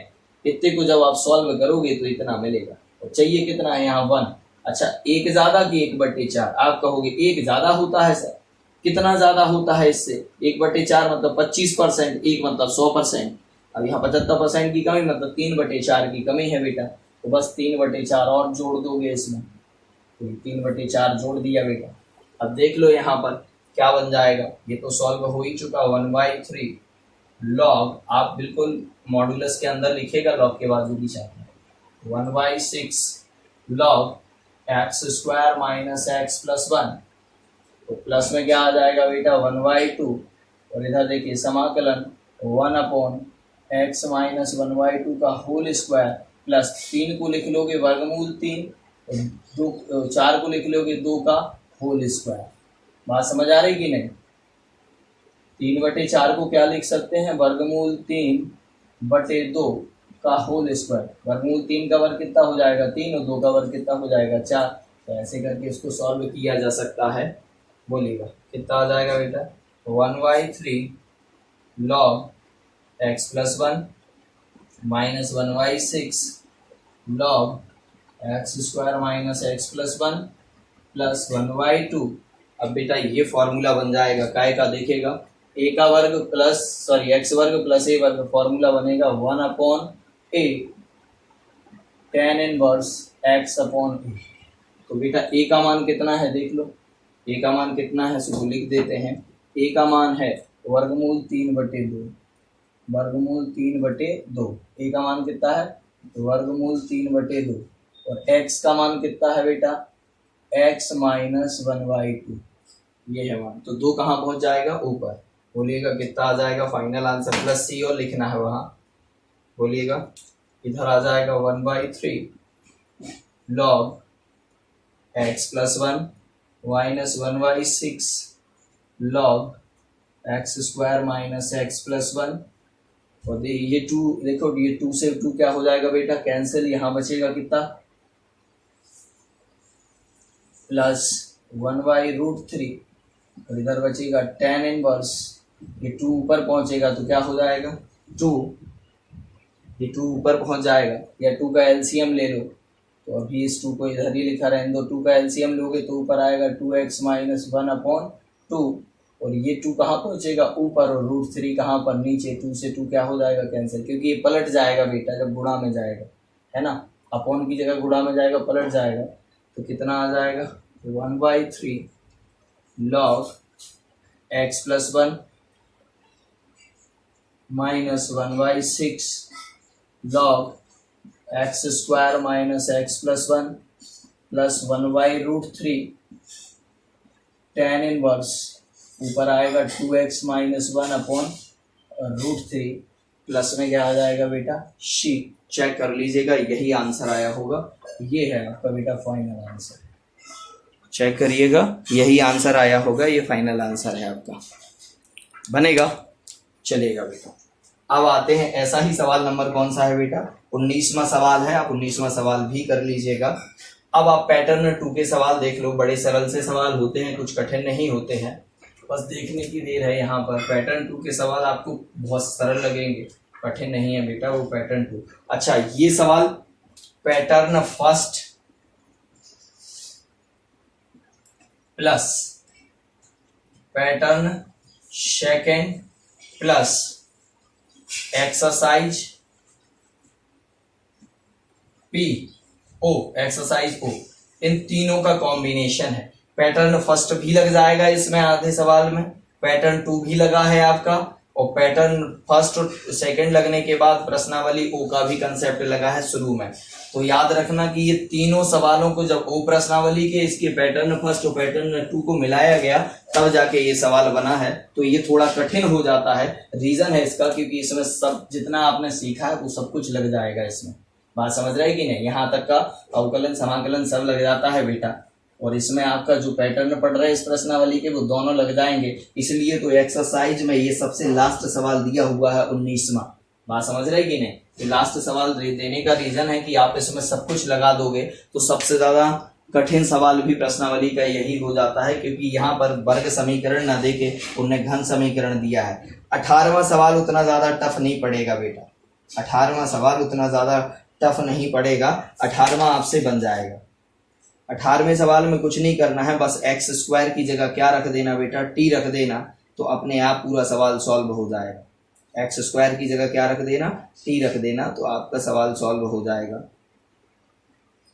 इतने को जब आप सॉल्व करोगे तो इतना मिलेगा, और चाहिए कितना है यहाँ 1। अच्छा एक ज्यादा कि 1/4, आप कहोगे एक ज्यादा होता है सर, कितना ज्यादा होता है इससे, 1/4 मतलब 25%, एक मतलब 100%। अब यहाँ 75% की कमी मतलब 3/4 की कमी है बेटा, तो बस 3/4 और जोड़ दोगे इसमें, तो 3/4 जोड़ दिया बेटा। अब देख लो यहाँ पर क्या बन जाएगा, ये तो सॉल्व हो ही चुका, 1/3 लॉग, आप बिल्कुल मॉडुलस के अंदर लिखेगा, लॉग के बाजू की छाप 1/6 log x square minus x plus 1, तो प्लस में क्या आ जाएगा बेटा 1/2, और इधर देखिए समाकलन 1/x माइनस 1/2 का होल स्क्वायर, प्लस 3 को लिख लोगे वर्गमूल 3, 4 को लिख लोगे 2 का होल स्क्वायर। बात समझ आ रही कि नहीं। 3/4 को क्या लिख सकते हैं, वर्गमूल 3/2 का होल स्क्वायर। वर्गमूल 3 का वर्ग कितना हो जाएगा 3, और 2 का वर्ग कितना हो जाएगा 4। तो ऐसे करके इसको सॉल्व किया जा सकता है। बोलिएगा कितना आ जाएगा बेटा 1/3 log x plus 1 minus 1/6 log x square minus x plus 1 plus 1/2। अब बेटा ये फॉर्मूला बन जाएगा काय का, देखेगा a का वर्ग प्लस एक्स वर्ग प्लस a वर्ग, फॉर्मूला बनेगा 1/a tan inverse x upon a। तो बेटा a का मान कितना है देख लो, a का मान कितना है इसको लिख देते हैं। a का मान है वर्गमूल 3/2, वर्गमूल 3/2। a का मान कितना है वर्गमूल 3/2, और x का मान कितना है बेटा x माइनस 1/2, ये है मान। तो 2 कहाँ पहुंच जाएगा ऊपर। बोलिएगा कितना आ जाएगा फाइनल आंसर, प्लस सी और लिखना है वहां। बोलिएगा इधर आ जाएगा 1/3 log x plus 1 minus 1/6 log x square minus x plus 1, और ये 2 देखो, ये 2 से 2 क्या हो जाएगा बेटा कैंसिल, यहाँ बचेगा कितना प्लस 1/√3, और इधर बचेगा tan इनवर्स, ये 2 ऊपर पहुंचेगा तो क्या हो जाएगा 2, ये 2 ऊपर पहुंच जाएगा, या 2 का एलसीएम ले लो, तो अभी इस 2 को इधर ही लिखा रहने दो। 2 का एलसीएम लोगे तो ऊपर आएगा 2x माइनस 1/2, और ये 2 कहाँ पहुंचेगा ऊपर, और √3 कहाँ पर नीचे। 2 से 2 क्या हो जाएगा कैंसिल, क्योंकि ये पलट जाएगा बेटा जब गुणा में जाएगा, है ना, अपॉन की जगह गुणा में जाएगा, पलट जाएगा। तो कितना आ जाएगा 1/3 log x plus 1 minus 1/6 log x square minus x plus 1 plus 1/√3 tan inverse ऊपर आएगा 2x माइनस 1 अपॉन √3 प्लस में क्या आ जाएगा बेटा शी। चेक कर लीजिएगा, यही आंसर आया होगा। ये है आपका बेटा फाइनल आंसर। चेक करिएगा, यही आंसर आया होगा, ये फाइनल आंसर है आपका। बनेगा, चलेगा बेटा। अब आते हैं, ऐसा ही सवाल नंबर कौन सा है बेटा, 19वां सवाल है। आप 19वां सवाल भी कर लीजिएगा। अब आप पैटर्न 2 के सवाल देख लो, बड़े सरल से सवाल होते हैं, कुछ कठिन नहीं होते हैं, बस देखने की देर है। यहाँ पर पैटर्न 2 के सवाल आपको बहुत सरल लगेंगे, कठिन नहीं है बेटा वो पैटर्न 2। अच्छा, ये सवाल pattern first plus pattern second plus exercise exercise ओ, इन तीनों का कॉम्बिनेशन है। पैटर्न फर्स्ट भी लग जाएगा इसमें आधे सवाल में, पैटर्न 2 भी लगा है आपका, और पैटर्न फर्स्ट और सेकंड लगने के बाद प्रश्नावली ओ का भी कंसेप्ट लगा है शुरू में। तो याद रखना कि ये तीनों सवालों को जब ओ प्रश्नावली के इसके पैटर्न फर्स्ट और पैटर्न 2 को मिलाया गया तब जाके ये सवाल बना है। तो ये थोड़ा कठिन हो जाता है, रीजन है इसका क्योंकि इसमें सब जितना आपने सीखा है वो सब कुछ लग जाएगा इसमें। बात समझ रहे हैं कि नहीं, यहाँ तक का अवकलन समाकलन सब लग जाता है बेटा, और इसमें आपका जो पैटर्न पढ़ रहे हैं इस प्रश्नावली के वो दोनों लग जाएंगे। इसलिए तो एक्सरसाइज में ये सबसे लास्ट सवाल दिया हुआ है 19वां। बात समझ रहे हैं कि नहीं, तो लास्ट सवाल देने का रीजन है कि आप इसमें सब कुछ लगा दोगे तो सबसे ज्यादा कठिन सवाल भी प्रश्नावली का यही हो जाता है, क्योंकि यहाँ पर वर्ग समीकरण न देके उन्हें घन समीकरण दिया है। 18वां सवाल उतना ज्यादा टफ नहीं पड़ेगा बेटा, 18वां सवाल उतना ज्यादा टफ नहीं पड़ेगा, 18वां आपसे बन जाएगा। 18वें सवाल में कुछ नहीं करना है, बस एक्स स्क्वायर की जगह क्या रख देना बेटा, टी रख देना, तो अपने आप पूरा सवाल सॉल्व हो जाएगा। एक्स स्क्वायर की जगह क्या रख देना, टी रख देना, तो आपका सवाल सॉल्व हो जाएगा,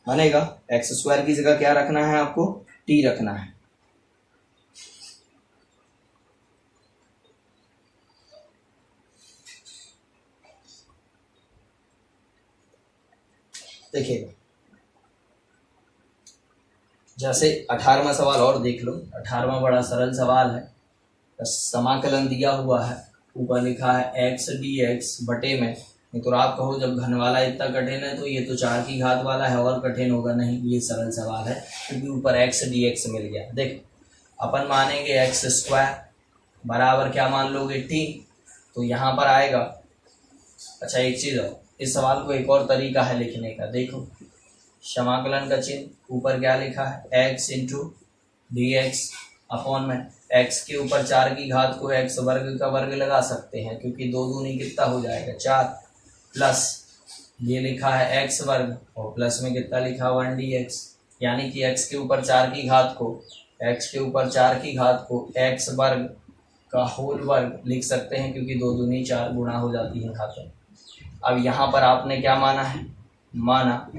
बनेगा। एक्स स्क्वायर की जगह क्या रखना है आपको, टी रखना है। देखिएगा, जैसे 18वां सवाल और देख लो। 18वां बड़ा सरल सवाल है, समाकलन दिया हुआ है, ऊपर लिखा है एक्स डी एक्स बटे में। तो आप कहो जब घन वाला इतना कठिन है तो ये तो 4 की घात वाला है और कठिन होगा, नहीं ये सरल सवाल है क्योंकि ऊपर एक्स डी एक्स मिल गया। देखो अपन मानेंगे एक्स स्क्वायर बराबर क्या मान लोगे टी, तो यहाँ पर आएगा। अच्छा एक चीज़ है, इस सवाल को एक और तरीका है लिखने का, देखो समाकलन का चिन्ह ऊपर क्या लिखा है, x into D x upon में एक्स के ऊपर 4 की घात को एक्स वर्ग का वर्ग लगा सकते हैं क्योंकि 2 दूनी कितना हो जाएगा 4, प्लस ये लिखा है एक्स वर्ग और प्लस में कितना लिखा 1 डी एक्स, यानी कि एक्स के ऊपर 4 की घात को एक्स वर्ग का होल वर्ग लिख सकते हैं क्योंकि 2 दूनी 4 गुणा हो जाती है घातें। अब यहाँ पर आपने क्या माना है, माना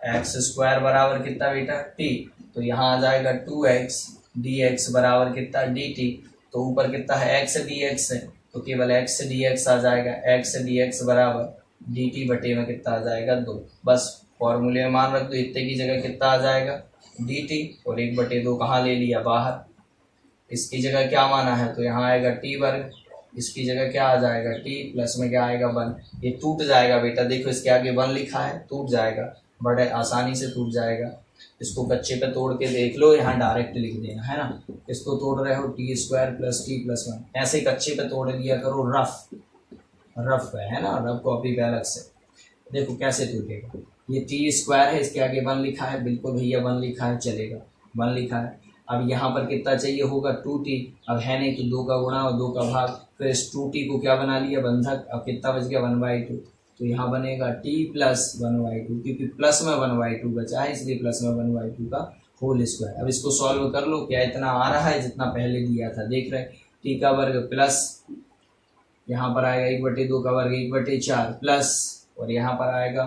एक्स स्क्वायर बराबर कितना बेटा टी, तो यहाँ आ जाएगा 2x dx बराबर कितना dt, तो ऊपर कितना है x dx है तो केवल x dx आ जाएगा, x dx बराबर dt बटे में कितना आ जाएगा 2। बस फॉर्मूले में मान रख दो, इतने की जगह कितना आ जाएगा dt और 1/2 कहाँ ले लिया बाहर, इसकी जगह क्या माना है तो यहाँ आएगा t वर्ग, इसकी जगह क्या आ जाएगा t प्लस में क्या आएगा 1, ये टूट जाएगा बेटा, देखो इसके आगे 1 लिखा है टूट जाएगा, बड़े आसानी से टूट जाएगा। इसको कच्चे पे तोड़ के देख लो, यहाँ डायरेक्ट लिख देना है ना, इसको तोड़ रहे हो T square plus T plus 1, ऐसे कच्चे पे तोड़ लिया करो, रफ है ना, रफ कॉपी पे अलग से। देखो कैसे टूटेगा, ये टी स्क्वायर है, इसके आगे 1 लिखा है, बिल्कुल भैया 1 लिखा है चलेगा, 1 लिखा है। अब यहाँ पर कितना चाहिए होगा 2t, अब है नहीं तो 2 का गुणा और 2 का भाग, फिर इस 2t को क्या बना लिया बंधक, अब कितना बच गया 1/2, तो यहाँ बनेगा t प्लस 1/2, क्योंकि प्लस में 1/2 बचा है इसलिए प्लस में 1/2 का होल स्क्वायर। अब इसको सॉल्व कर लो, क्या इतना आ रहा है जितना पहले दिया था, देख रहे t का वर्ग प्लस यहाँ पर आएगा 1/2 का वर्ग 1/4 प्लस, और यहाँ पर आएगा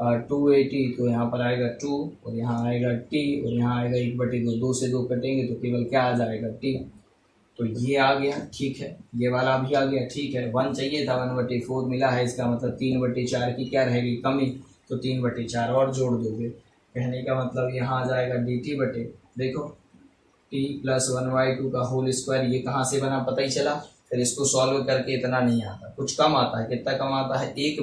280, तो यहाँ पर आएगा 2 और यहाँ आएगा t और यहाँ आएगा 1/2, 2 से 2 कटेंगे तो केवल क्या आ जाएगा t। तो ये आ गया, ठीक है, ये वाला भी आ गया, ठीक है। 1 चाहिए था, 1/4 मिला है, इसका मतलब 3/4 की क्या रहेगी कमी, तो 3/4 और जोड़ दोगे। कहने का मतलब यहाँ आ जाएगा dt बटे, देखो t प्लस 1/2 का होल स्क्वायर, ये कहाँ से बना पता ही चला। फिर इसको सॉल्व करके इतना नहीं आता, कुछ कम आता है। कितना कम आता है, एक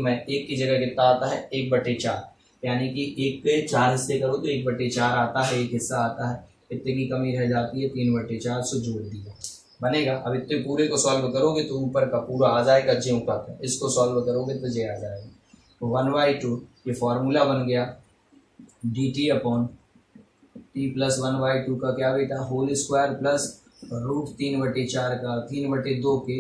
की जगह कितना आता है 1/4, यानी कि 1 के 4 हिस्से करो तो 1/4 आता है, एक हिस्सा आता है। इतने की कमी रह जाती है, 3/4 से जोड़ दिया, बनेगा। अब इतने पूरे को सॉल्व करोगे तो ऊपर का पूरा आ जाएगा ज्यों का था, इसको सॉल्व करोगे तो जे आ जाएगा। तो 1/2 ये फॉर्मूला बन गया, dt अपॉन t प्लस 1/2 का क्या बेटा होल स्क्वायर प्लस √3/4 का 3/2 के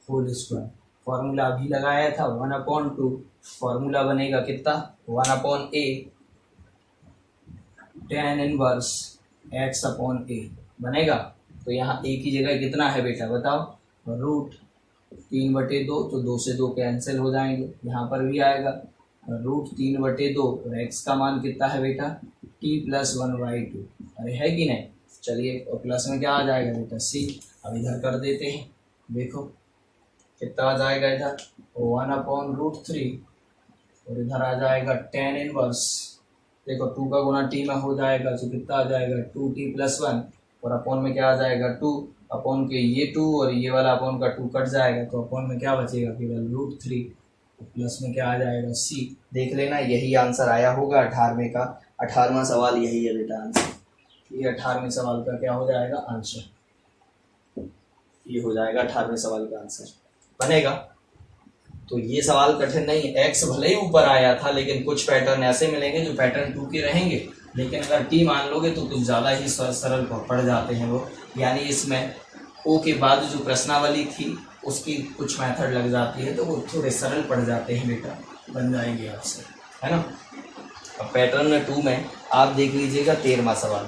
होल स्क्वायर। फॉर्मूला अभी लगाया था 1/2, फॉर्मूला बनेगा कितना 1/a tan inverse x upon a बनेगा। तो यहाँ a की जगह कितना है बेटा बताओ, √3/2, तो 2 से 2 कैंसिल हो जाएंगे, यहाँ पर भी आएगा √3/2 और x का मान कितना है बेटा t प्लस 1/2, अरे है कि नहीं। चलिए और प्लस में क्या आ जाएगा बेटा c, अब इधर कर देते हैं, देखो कितना आ जाएगा इधर 1/√3 और इधर आ जाएगा tan इनवर्स, देखो 2 का गुना t में हो जाएगा तो कितना आ जाएगा 2t प्लस 1 और अपॉन में क्या आ जाएगा 2, अपॉन के ये 2 और ये वाला अपॉन का 2 कट जाएगा तो अपॉन में क्या बचेगा केवल √3, प्लस में क्या आ जाएगा c। देख लेना यही आंसर आया होगा 18वें का, 18वां सवाल यही है बेटा आंसर, ये 18वें सवाल का क्या हो जाएगा आंसर, ये हो जाएगा 18वें सवाल का आंसर बनेगा। तो ये सवाल कठिन नहीं, x भले ही ऊपर आया था लेकिन कुछ पैटर्न ऐसे मिलेंगे जो पैटर्न 2 के रहेंगे, लेकिन अगर t मान लोगे तो कुछ ज़्यादा ही सरल पड़ जाते हैं वो, यानी इसमें o के बाद जो प्रश्नावली थी उसकी कुछ मेथड लग जाती है तो वो थोड़े सरल पड़ जाते हैं बेटा, बन जाएंगे आपसे, है ना। अब पैटर्न 2 में आप देख लीजिएगा 13वां सवाल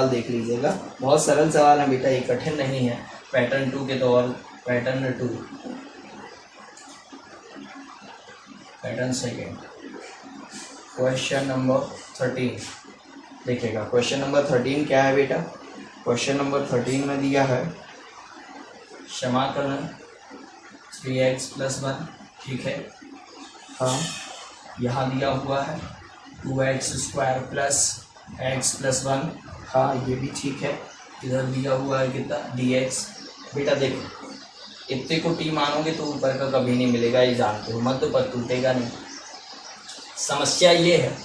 देख लीजिएगा, बहुत सरल सवाल है बेटा, ये कठिन नहीं है। पैटर्न 2 के तौर पैटर्न सेकेंड क्वेश्चन नंबर 13 देखिएगा। क्वेश्चन नंबर 13 क्या है बेटा, क्वेश्चन नंबर 13 में दिया है समाकलन 3x प्लस 1, ठीक है। हाँ यहाँ दिया हुआ है 2x² प्लस x प्लस 1, हाँ ये भी ठीक है। इधर दिया हुआ है कितना dx, बेटा देखो इतने को t मानोगे तो ऊपर का कभी नहीं मिलेगा, ये जानते हो, मध्य पद टूटेगा नहीं। समस्या ये है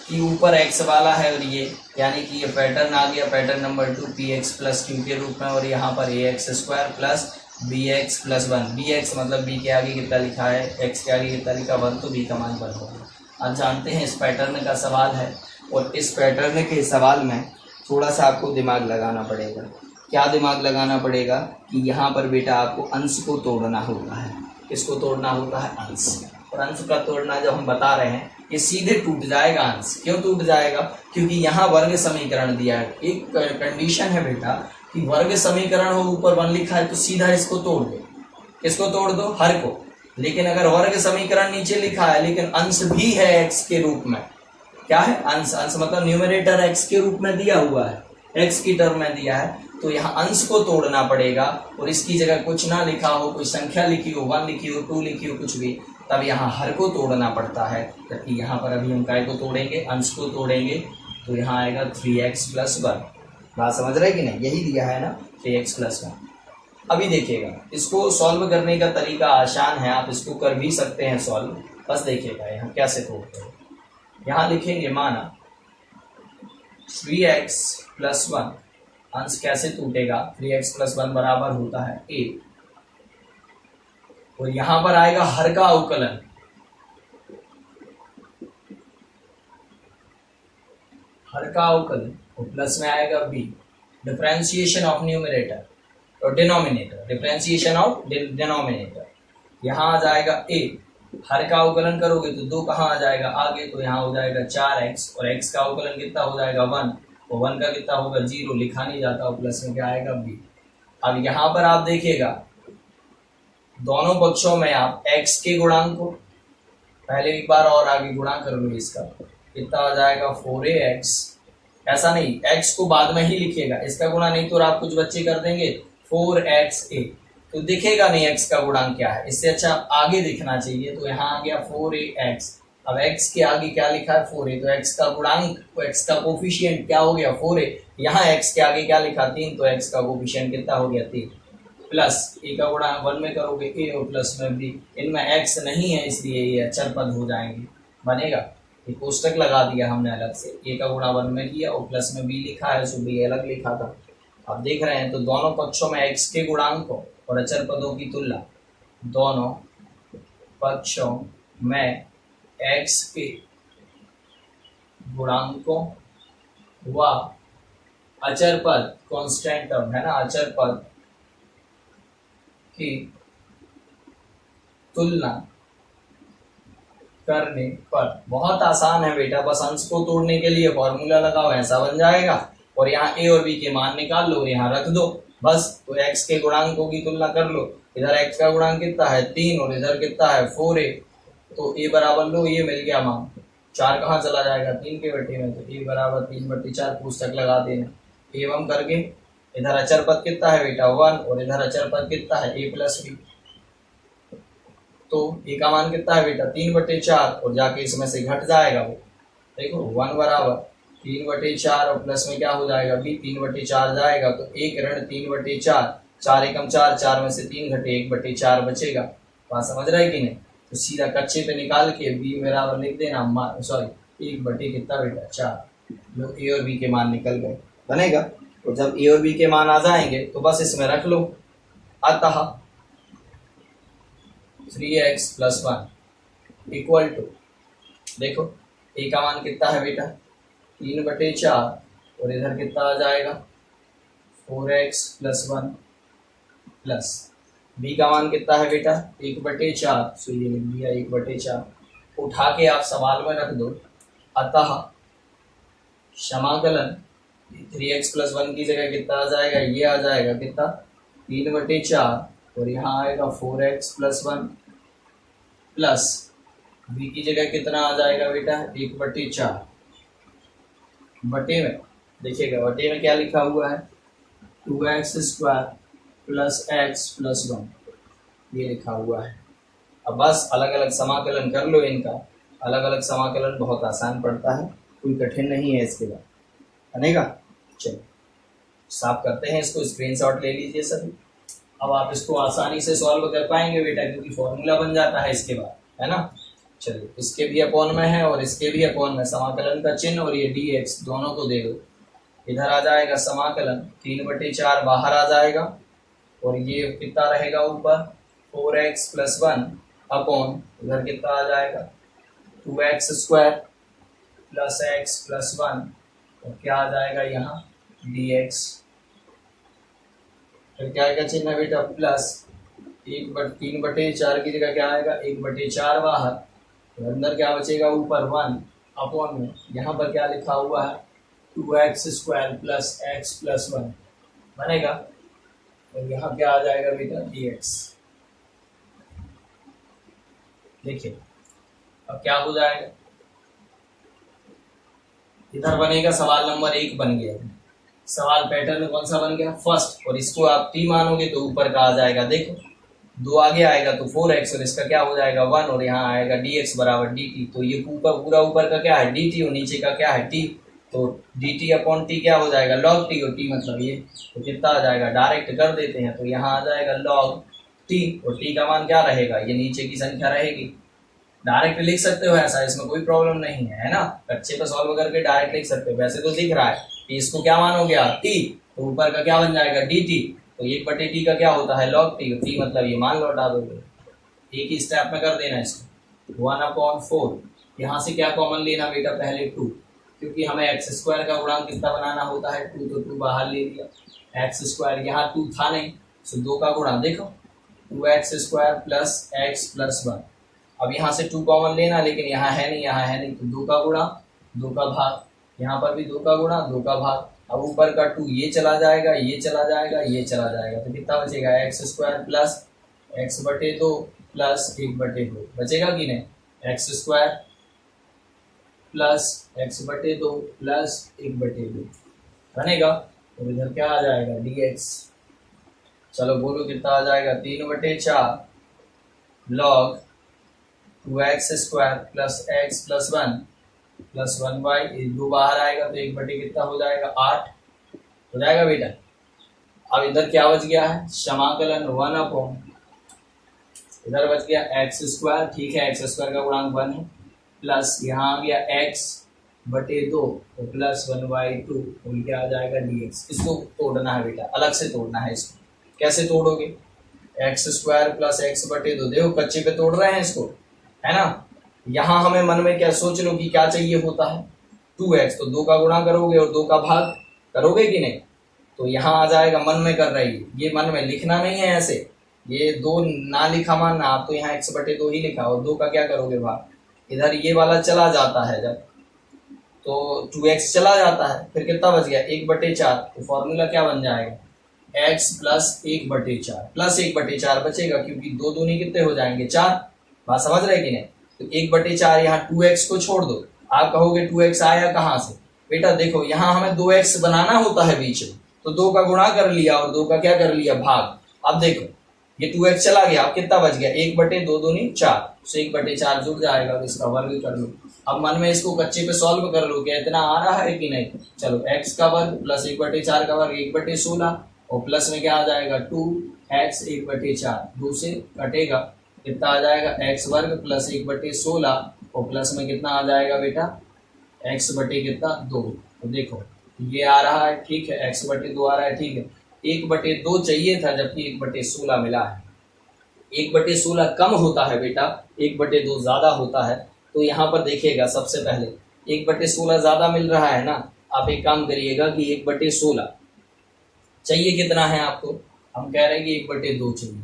कि ऊपर x वाला है और ये यानी कि ये पैटर्न आ गया, pattern number 2 px plus q के रूप में, और यहाँ पर ax² plus bx plus 1, bx मतलब b के आगे कितना लिखा है, x के आगे कितना लिखा 1, तो b का मान 1 होगा। आज जानते हैं इस पैटर्न का सवाल है और इस पैटर्न के सवाल में थोड़ा सा आपको दिमाग लगाना पड़ेगा। क्या दिमाग लगाना पड़ेगा कि यहाँ पर बेटा आपको अंश को तोड़ना होता है। किसको तोड़ना होता है, अंश। और अंश का तोड़ना जब हम बता रहे हैं ये सीधे टूट जाएगा अंश। क्यों टूट जाएगा, क्योंकि यहाँ वर्ग समीकरण दिया है। एक कंडीशन है बेटा कि वर्ग समीकरण हो, ऊपर 1 लिखा है तो सीधा इसको तोड़ दो। किसको तोड़ दो, हर को। लेकिन अगर वर्ग समीकरण नीचे लिखा है लेकिन अंश भी है x के रूप में, क्या है अंश, अंश मतलब न्यूमरेटर x के रूप में दिया हुआ है, x की टर्म में दिया है, तो यहाँ अंश को तोड़ना पड़ेगा। और इसकी जगह कुछ ना लिखा हो, कोई संख्या लिखी हो, 1 लिखी हो, 2 लिखी हो, कुछ भी, तब यहाँ हर को तोड़ना पड़ता है। जबकि यहाँ पर अभी हम काय को तोड़ेंगे, अंश को तोड़ेंगे, तो यहाँ आएगा 3x प्लस 1। बात समझ रहे कि नहीं, यही दिया है ना 3x प्लस 1। अभी देखिएगा इसको सॉल्व करने का तरीका आसान है, आप इसको कर भी सकते हैं सॉल्व। बस देखिएगा यहाँ कैसे तोड़ते हैं। यहाँ लिखेंगे माना 3x प्लस 1, अंश कैसे टूटेगा, 3x प्लस 1 बराबर होता है a, और यहाँ पर आएगा हर का अवकलन, हर का अवकलन, और प्लस में आएगा b, डिफरेंशिएशन ऑफ न्यूमरेटर और डिनोमिनेटर, डिफरेंशिएशन ऑफ डिनोमिनेटर। यहाँ आ जाएगा a, हर का अवकलन करोगे तो 2 कहाँ आ जाएगा आगे, तो यहाँ हो जाएगा 4x, और x का अवकलन कितना हो जाएगा 1, और 1 का कितना होगा 0, लिखा नहीं जाता, और प्लस में क्या आएगा b। अब यहाँ पर आप देखिएगा दोनों पक्षों में आप x के गुणांक को पहले एक बार और आगे गुणा कर लो इसका, कितना आ जाएगा 4ax। ऐसा नहीं, x को बाद में ही लिखिएगा, इसका गुणा नहीं तो आप कुछ बच्चे कर देंगे 4xa, तो दिखेगा नहीं x का गुणांक क्या है, इससे अच्छा आगे दिखना चाहिए। तो यहाँ आ गया 4ax। अब x के आगे क्या लिखा है 4a, तो x का गुणांक, x का कोफिशिएंट क्या हो गया 4a। यहाँ x के आगे क्या लिखा 3, तो x का कोफिशिएंट कितना हो गया 3, प्लस a का गुणा 1 में करोगे a और प्लस में b, इनमें x नहीं है इसलिए ये अचर पद हो जाएंगे, बनेगा। ये कोष्टक लगा दिया हमने अलग से, a का गुणा 1 में किया और प्लस में b लिखा है, सो b अलग लिखा था। आप देख रहे हैं तो दोनों पक्षों में x के गुणांकों और अचर पदों की तुलना, दोनों पक्षों में x के गुणांकों व अचर पद, कांस्टेंट टर्म है ना, अचर पद की तुलना करने पर, बहुत आसान है बेटा, बस अंश को तोड़ने के लिए फॉर्मूला लगाओ, ऐसा बन जाएगा और यहाँ a और b के मान निकाल लो और यहाँ रख दो बस। तो x के गुणांकों की तुलना कर लो, इधर x का गुणांक कितना है 3 और इधर कितना है 4a, तो a बराबर लो, ये मिल गया मान, 4 कहाँ चला जाएगा 3 के बटे में, तो a बराबर 3/4 पुस्तक लगा देना। एवं करके इधर अचर पद कितना है बेटा 1 और इधर अचर पद कितना है a प्लस b, तो a का मान कितना है बेटा 3/4 और जाके इसमें से घट जाएगा वो, देखो 1 बराबर 3/4 और प्लस में क्या हो जाएगा b 3/4 जाएगा, तो 1 ऋण 3/4, 4 एकम 4, 4 में से 3 घटे 1/4 बचेगा। बात समझ रहा है कि नहीं, तो सीधा कच्चे पे निकाल के b बराबर लिख देना, सॉरी 1 बटे कितना बेटा 4, लो a और b के मान निकल गए, बनेगा। तो जब a और b के मान आ जाएंगे तो बस इसमें रख लो, अतः 3x + 1 इक्वल टू, देखो a का मान कितना है बेटा 3/4 और इधर कितना आ जाएगा 4x + 1 प्लस b का मान कितना है बेटा 1/4, सो ये लिख दिया 1/4, उठा के आप सवाल में रख दो, अतः समाकलन 3x + 1 की जगह कितना आ जाएगा, ये आ जाएगा कितना 3/4 और यहाँ आएगा 4x + 1 प्लस b की जगह कितना आ जाएगा बेटा 1/4, बटे में देखिएगा, बटे में क्या लिखा हुआ है 2x² + x + 1, ये लिखा हुआ है। अब बस अलग अलग समाकलन कर लो इनका, अलग अलग समाकलन बहुत आसान पड़ता है, कोई कठिन नहीं है इसके बाद, बनेगा। चलो साफ करते हैं इसको, स्क्रीनशॉट ले लीजिए सभी। अब आप इसको आसानी से सॉल्व कर पाएंगे बेटा, क्योंकि फॉर्मूला बन जाता है इसके बाद, है ना। चलिए इसके भी अपॉन में है और इसके भी अपॉन में, समाकलन का चिन्ह और ये dx दोनों को दे दो, इधर आ जाएगा समाकलन 3/4 बाहर आ जाएगा और ये कितना रहेगा ऊपर 4x + 1 अपॉन इधर कितना आ जाएगा 2x² + x + 1 और क्या आ जाएगा यहाँ dx, फिर क्या आएगा चिन्ह है बेटा प्लस 3/4 की जगह क्या आएगा 1/4 बाहर, तो अंदर क्या बचेगा ऊपर 1 अपॉन में, यहाँ पर क्या लिखा हुआ है 2x² + x + 1 बनेगा, और यहाँ क्या आ जाएगा बेटा dx। देखिए अब क्या हो जाएगा, इधर बनेगा सवाल नंबर 1 बन गया, सवाल पैटर्न कौन सा बन गया फर्स्ट, और इसको आप t मानोगे तो ऊपर का आ जाएगा, देखो 2 आगे आएगा तो 4x और इसका क्या हो जाएगा 1 और यहाँ आएगा dx बराबर dt, तो ये पूरा ऊपर का क्या है dt और नीचे का क्या है t, तो dt अपॉन t क्या हो जाएगा log t, और t मतलब ये, तो कितना आ जाएगा डायरेक्ट कर देते हैं, तो यहाँ आ जाएगा log t और t का मान क्या रहेगा, ये नीचे की संख्या रहेगी, डायरेक्ट लिख सकते हो ऐसा, इसमें कोई प्रॉब्लम नहीं है, है ना। कच्चे पे सॉल्व करके डायरेक्ट लिख सकते हो, वैसे तो दिख रहा है कि इसको क्या मान हो गया t, तो ऊपर का क्या बन जाएगा dt, तो 1/t का क्या होता है log t, t मतलब ये मान लौटा दोगे, एक ही स्टेप में कर देना इसको 1/4, यहाँ से क्या कॉमन लेना बेटा पहले 2, क्योंकि हमें x² का गुणांक कितना बनाना होता है 2, तो 2 बाहर ले लिया, x², यहाँ 2 था नहीं, सो 2 का गुणा, देखो 2x² + x + 1, अब यहाँ से 2 कॉमन लेना, लेकिन यहाँ है नहीं, यहाँ है नहीं, तो 2 का गुणा 2 का भाग, यहाँ पर भी 2 का गुणा 2 का भाग, अब ऊपर का 2 ये चला जाएगा, ये चला जाएगा, ये चला जाएगा, तो कितना बचेगा x² + x/2 + 1/2 बचेगा कि नहीं, एक्स स्क्वायर प्लस एक्स बटे 2 प्लस 1/2 बनेगा। और इधर क्या आ जाएगा dx। चलो बोलो कितना आ जाएगा 3/4 log 2x square plus x plus 1 plus 1y, 2 बाहर आएगा तो 1/, कितना हो जाएगा 8 हो जाएगा बेटा। अब इधर क्या बच गया है समाकलन 1 इधर बच गया एक्स स्क्वायर, ठीक है एक्स स्क्वायर का गुणांक 1 है, प्लस यहाँ आ गया x/2 तो प्लस 1/2 और क्या आ जाएगा dx। इसको तोड़ना है बेटा, अलग से तोड़ना है इसको। कैसे तोड़ोगे, एक्स स्क्वायर प्लस x/2, देखो कच्चे पे तोड़ रहे हैं इसको, है ना। यहाँ हमें मन में क्या सोच लो कि क्या चाहिए होता है 2x, तो 2 का गुणा करोगे और 2 का भाग करोगे कि नहीं, तो यहाँ आ जाएगा मन में कर रही है, ये मन में लिखना नहीं है ऐसे, ये 2 ना लिखा मानना, आप तो यहाँ x/2 ही लिखा और 2 का क्या करोगे भाग, इधर ये वाला चला जाता है जब, तो 2x चला जाता है, फिर कितना बच गया 1/4, तो फॉर्मूला क्या बन जाएगा x प्लस 1/4 प्लस 1/4 बचेगा, क्योंकि 2 दूनी कितने हो जाएंगे 4, बात समझ रहे कि नहीं। तो 1/4 यहाँ 2x को छोड़ दो, आप कहोगे 2x आया कहाँ से, बेटा देखो यहाँ हमें 2x बनाना होता है बीच में, तो 2 का गुणा कर लिया और 2 का क्या कर लिया भाग। अब देखो ये 2x चला गया, अब कितना बच गया 1/2 दूनी 4, तो 1/4 जुड़ जाएगा, तो इसका वर्ग कर लो। अब मन में इसको कच्चे पे सॉल्व कर लो, क्या इतना आ रहा है कि नहीं। चलो x का वर्ग प्लस 1/4 का वर्ग 1/16 और प्लस में क्या आ जाएगा 2x 1/4, 2 से कटेगा, कितना आ जाएगा x वर्ग प्लस 1/16 और प्लस में कितना आ जाएगा बेटा x बटे कितना 2। तो देखो ये आ रहा है, ठीक है x/2 आ रहा है, ठीक है 1/2 चाहिए था जबकि 1/16 मिला है। 1/16 कम होता है बेटा, 1/2 ज्यादा होता है, तो यहाँ पर देखिएगा सबसे पहले 1/16 ज्यादा मिल रहा है ना, आप एक काम करिएगा कि 1/16 चाहिए कितना है आपको, हम कह रहे हैं कि 1/2 चाहिए,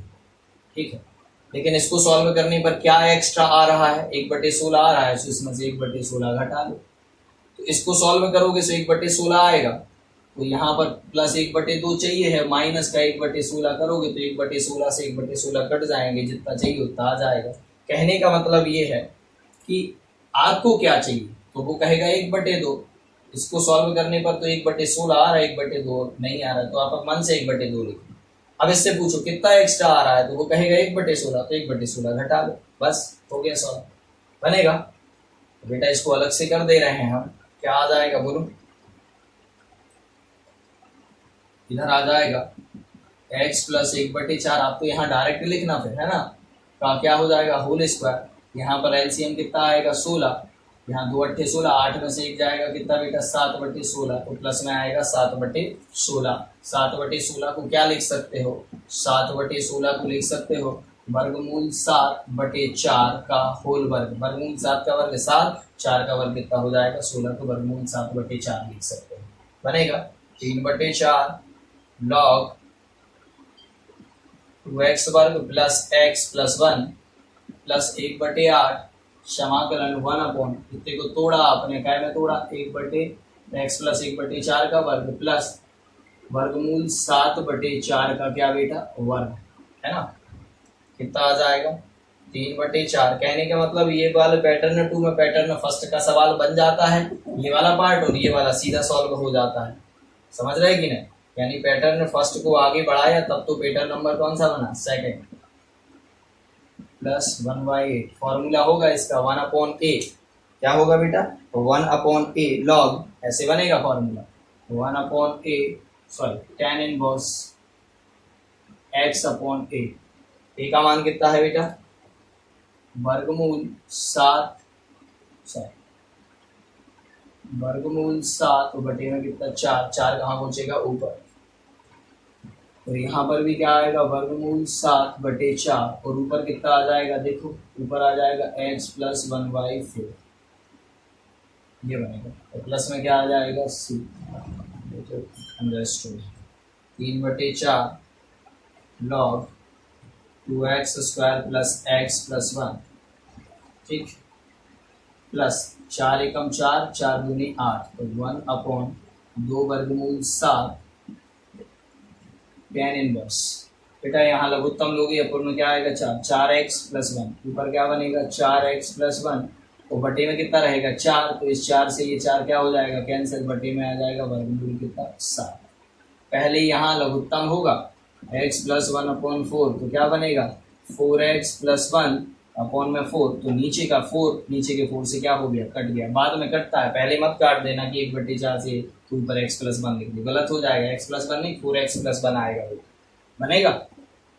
ठीक है। लेकिन इसको सॉल्व करने पर क्या एक्स्ट्रा आ रहा है 1/16 आ रहा है, तो इसमें से 1/16 घटा लो, तो इसको सॉल्व करोगे तो 1/16 आएगा, तो यहाँ पर प्लस 1/2 चाहिए है, माइनस का 1/16 करोगे तो 1/16 से 1/16 कट जाएंगे, जितना चाहिए उतना आ जाएगा। कहने का मतलब ये है कि आपको क्या चाहिए, तो वो कहेगा 1/2, इसको सॉल्व करने पर तो 1/16 आ रहा है, 1/2 नहीं आ रहा है, तो आप मन से 1/2 लिखो। अब इससे पूछो कितना एक्स्ट्रा आ रहा है, तो वो कहेगा 1/16, तो 1/16 घटा लो, बस हो गया सॉल्व, बनेगा। तो बेटा इसको अलग से कर दे रहे हैं हम, क्या आ जाएगा बोलो, इधर आ जाएगा x प्लस 1/4, आप तो यहाँ डायरेक्ट लिखना फिर, है ना, का क्या हो जाएगा होल स्क्वायर, यहाँ पर एलसीएम कितना आएगा 16, यहाँ 2 8 16, 8 में से 1 जाएगा कितना बेटा 7/16, तो प्लस में आएगा 7/16। 7/16 को क्या लिख सकते हो, 7/16 को लिख सकते हो वर्गमूल 7/4 का होल वर्ग, वर्गमूल 7 का वर्ग 7, 4 का वर्ग कितना हो जाएगा 16, तो वर्गमूल 7/4 लिख सकते हो, बनेगा 3/4 लॉग 2x वर्ग प्लस x प्लस 1 प्लस 1/8 समाकलन 1 इतने को तोड़ा आपने, काय में तोड़ा 1/x प्लस 1/4 का वर्ग प्लस वर्गमूल 7/4 का क्या बेटा वर्ग, है ना, कितना आ जाएगा 3/4। कहने का मतलब ये वाले पैटर्न 2 में पैटर्न फर्स्ट का सवाल बन जाता है, ये वाला पार्ट, और ये वाला सीधा सॉल्व हो जाता है, समझ रहे कि नहीं। यानी पैटर्न फर्स्ट को आगे बढ़ाया तब तो पैटर्न नंबर कौन सा बना सेकंड, प्लस 1/8 फॉर्मूला होगा इसका 1/a, क्या होगा बेटा 1/a लॉग, ऐसे बनेगा formula 1/a sorry tan inverse x/a, a का मान कितना है बेटा वर्गमूल 7 बटे में कितना 4, 4 कहाँ पहुंचेगा ऊपर, और यहाँ पर भी क्या आएगा वर्गमूल 7/4 और ऊपर कितना आ जाएगा, देखो ऊपर आ जाएगा x प्लस 1/4, ये बनेगा, और प्लस में क्या आ जाएगा c, 3/4 log 2x square plus x plus 1, ठीक, प्लस 4 एकम 4, 4 दूनी 8, तो 1/2 वर्गमूल 7 tan इनवर्स बेटा यहाँ लघुत्तम लोगे अपूर्ण में क्या आएगा 4x+1, ऊपर क्या बनेगा 4x+1, तो बटे में कितना रहेगा 4, तो इस 4 से ये 4 क्या हो जाएगा कैंसिल, बटे में आ जाएगा वर्गमूल कितना 7। पहले यहाँ लघुत्तम होगा x+1/4, तो क्या बनेगा 4x+1/4, तो नीचे का 4, नीचे के 4 से क्या हो गया कट गया, बाद में कटता है, पहले मत काट देना कि 1/4 से तो ऊपर x+1 लिख दो, गलत हो जाएगा, x+1 नहीं 4x+1 आएगा, बनेगा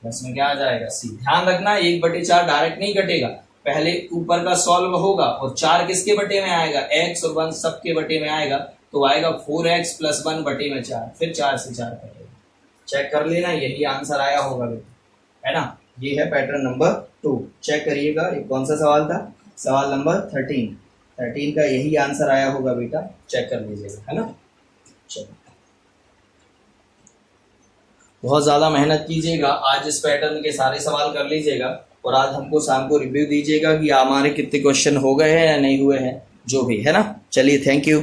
बस में क्या आ जाएगा c। ध्यान रखना 1/4 डायरेक्ट नहीं कटेगा, पहले ऊपर का सॉल्व होगा और 4 किसके बटे में आएगा x और 1 सबके बटे में आएगा, तो आएगा 4x+1 बटे में 4, फिर 4 से 4 कटेगा। चेक कर लेना, यही आंसर आया होगा बेटा, है ना। ये है पैटर्न नंबर 2, चेक करिएगा। ये कौन सा सवाल था, सवाल नंबर 13 का यही आंसर आया होगा बेटा, चेक कर लीजिएगा, है ना। चलो बहुत ज़्यादा मेहनत कीजिएगा, आज इस पैटर्न के सारे सवाल कर लीजिएगा और आज हमको शाम को रिव्यू दीजिएगा कि हमारे कितने क्वेश्चन हो गए हैं या नहीं हुए हैं, जो भी है ना। चलिए, थैंक यू।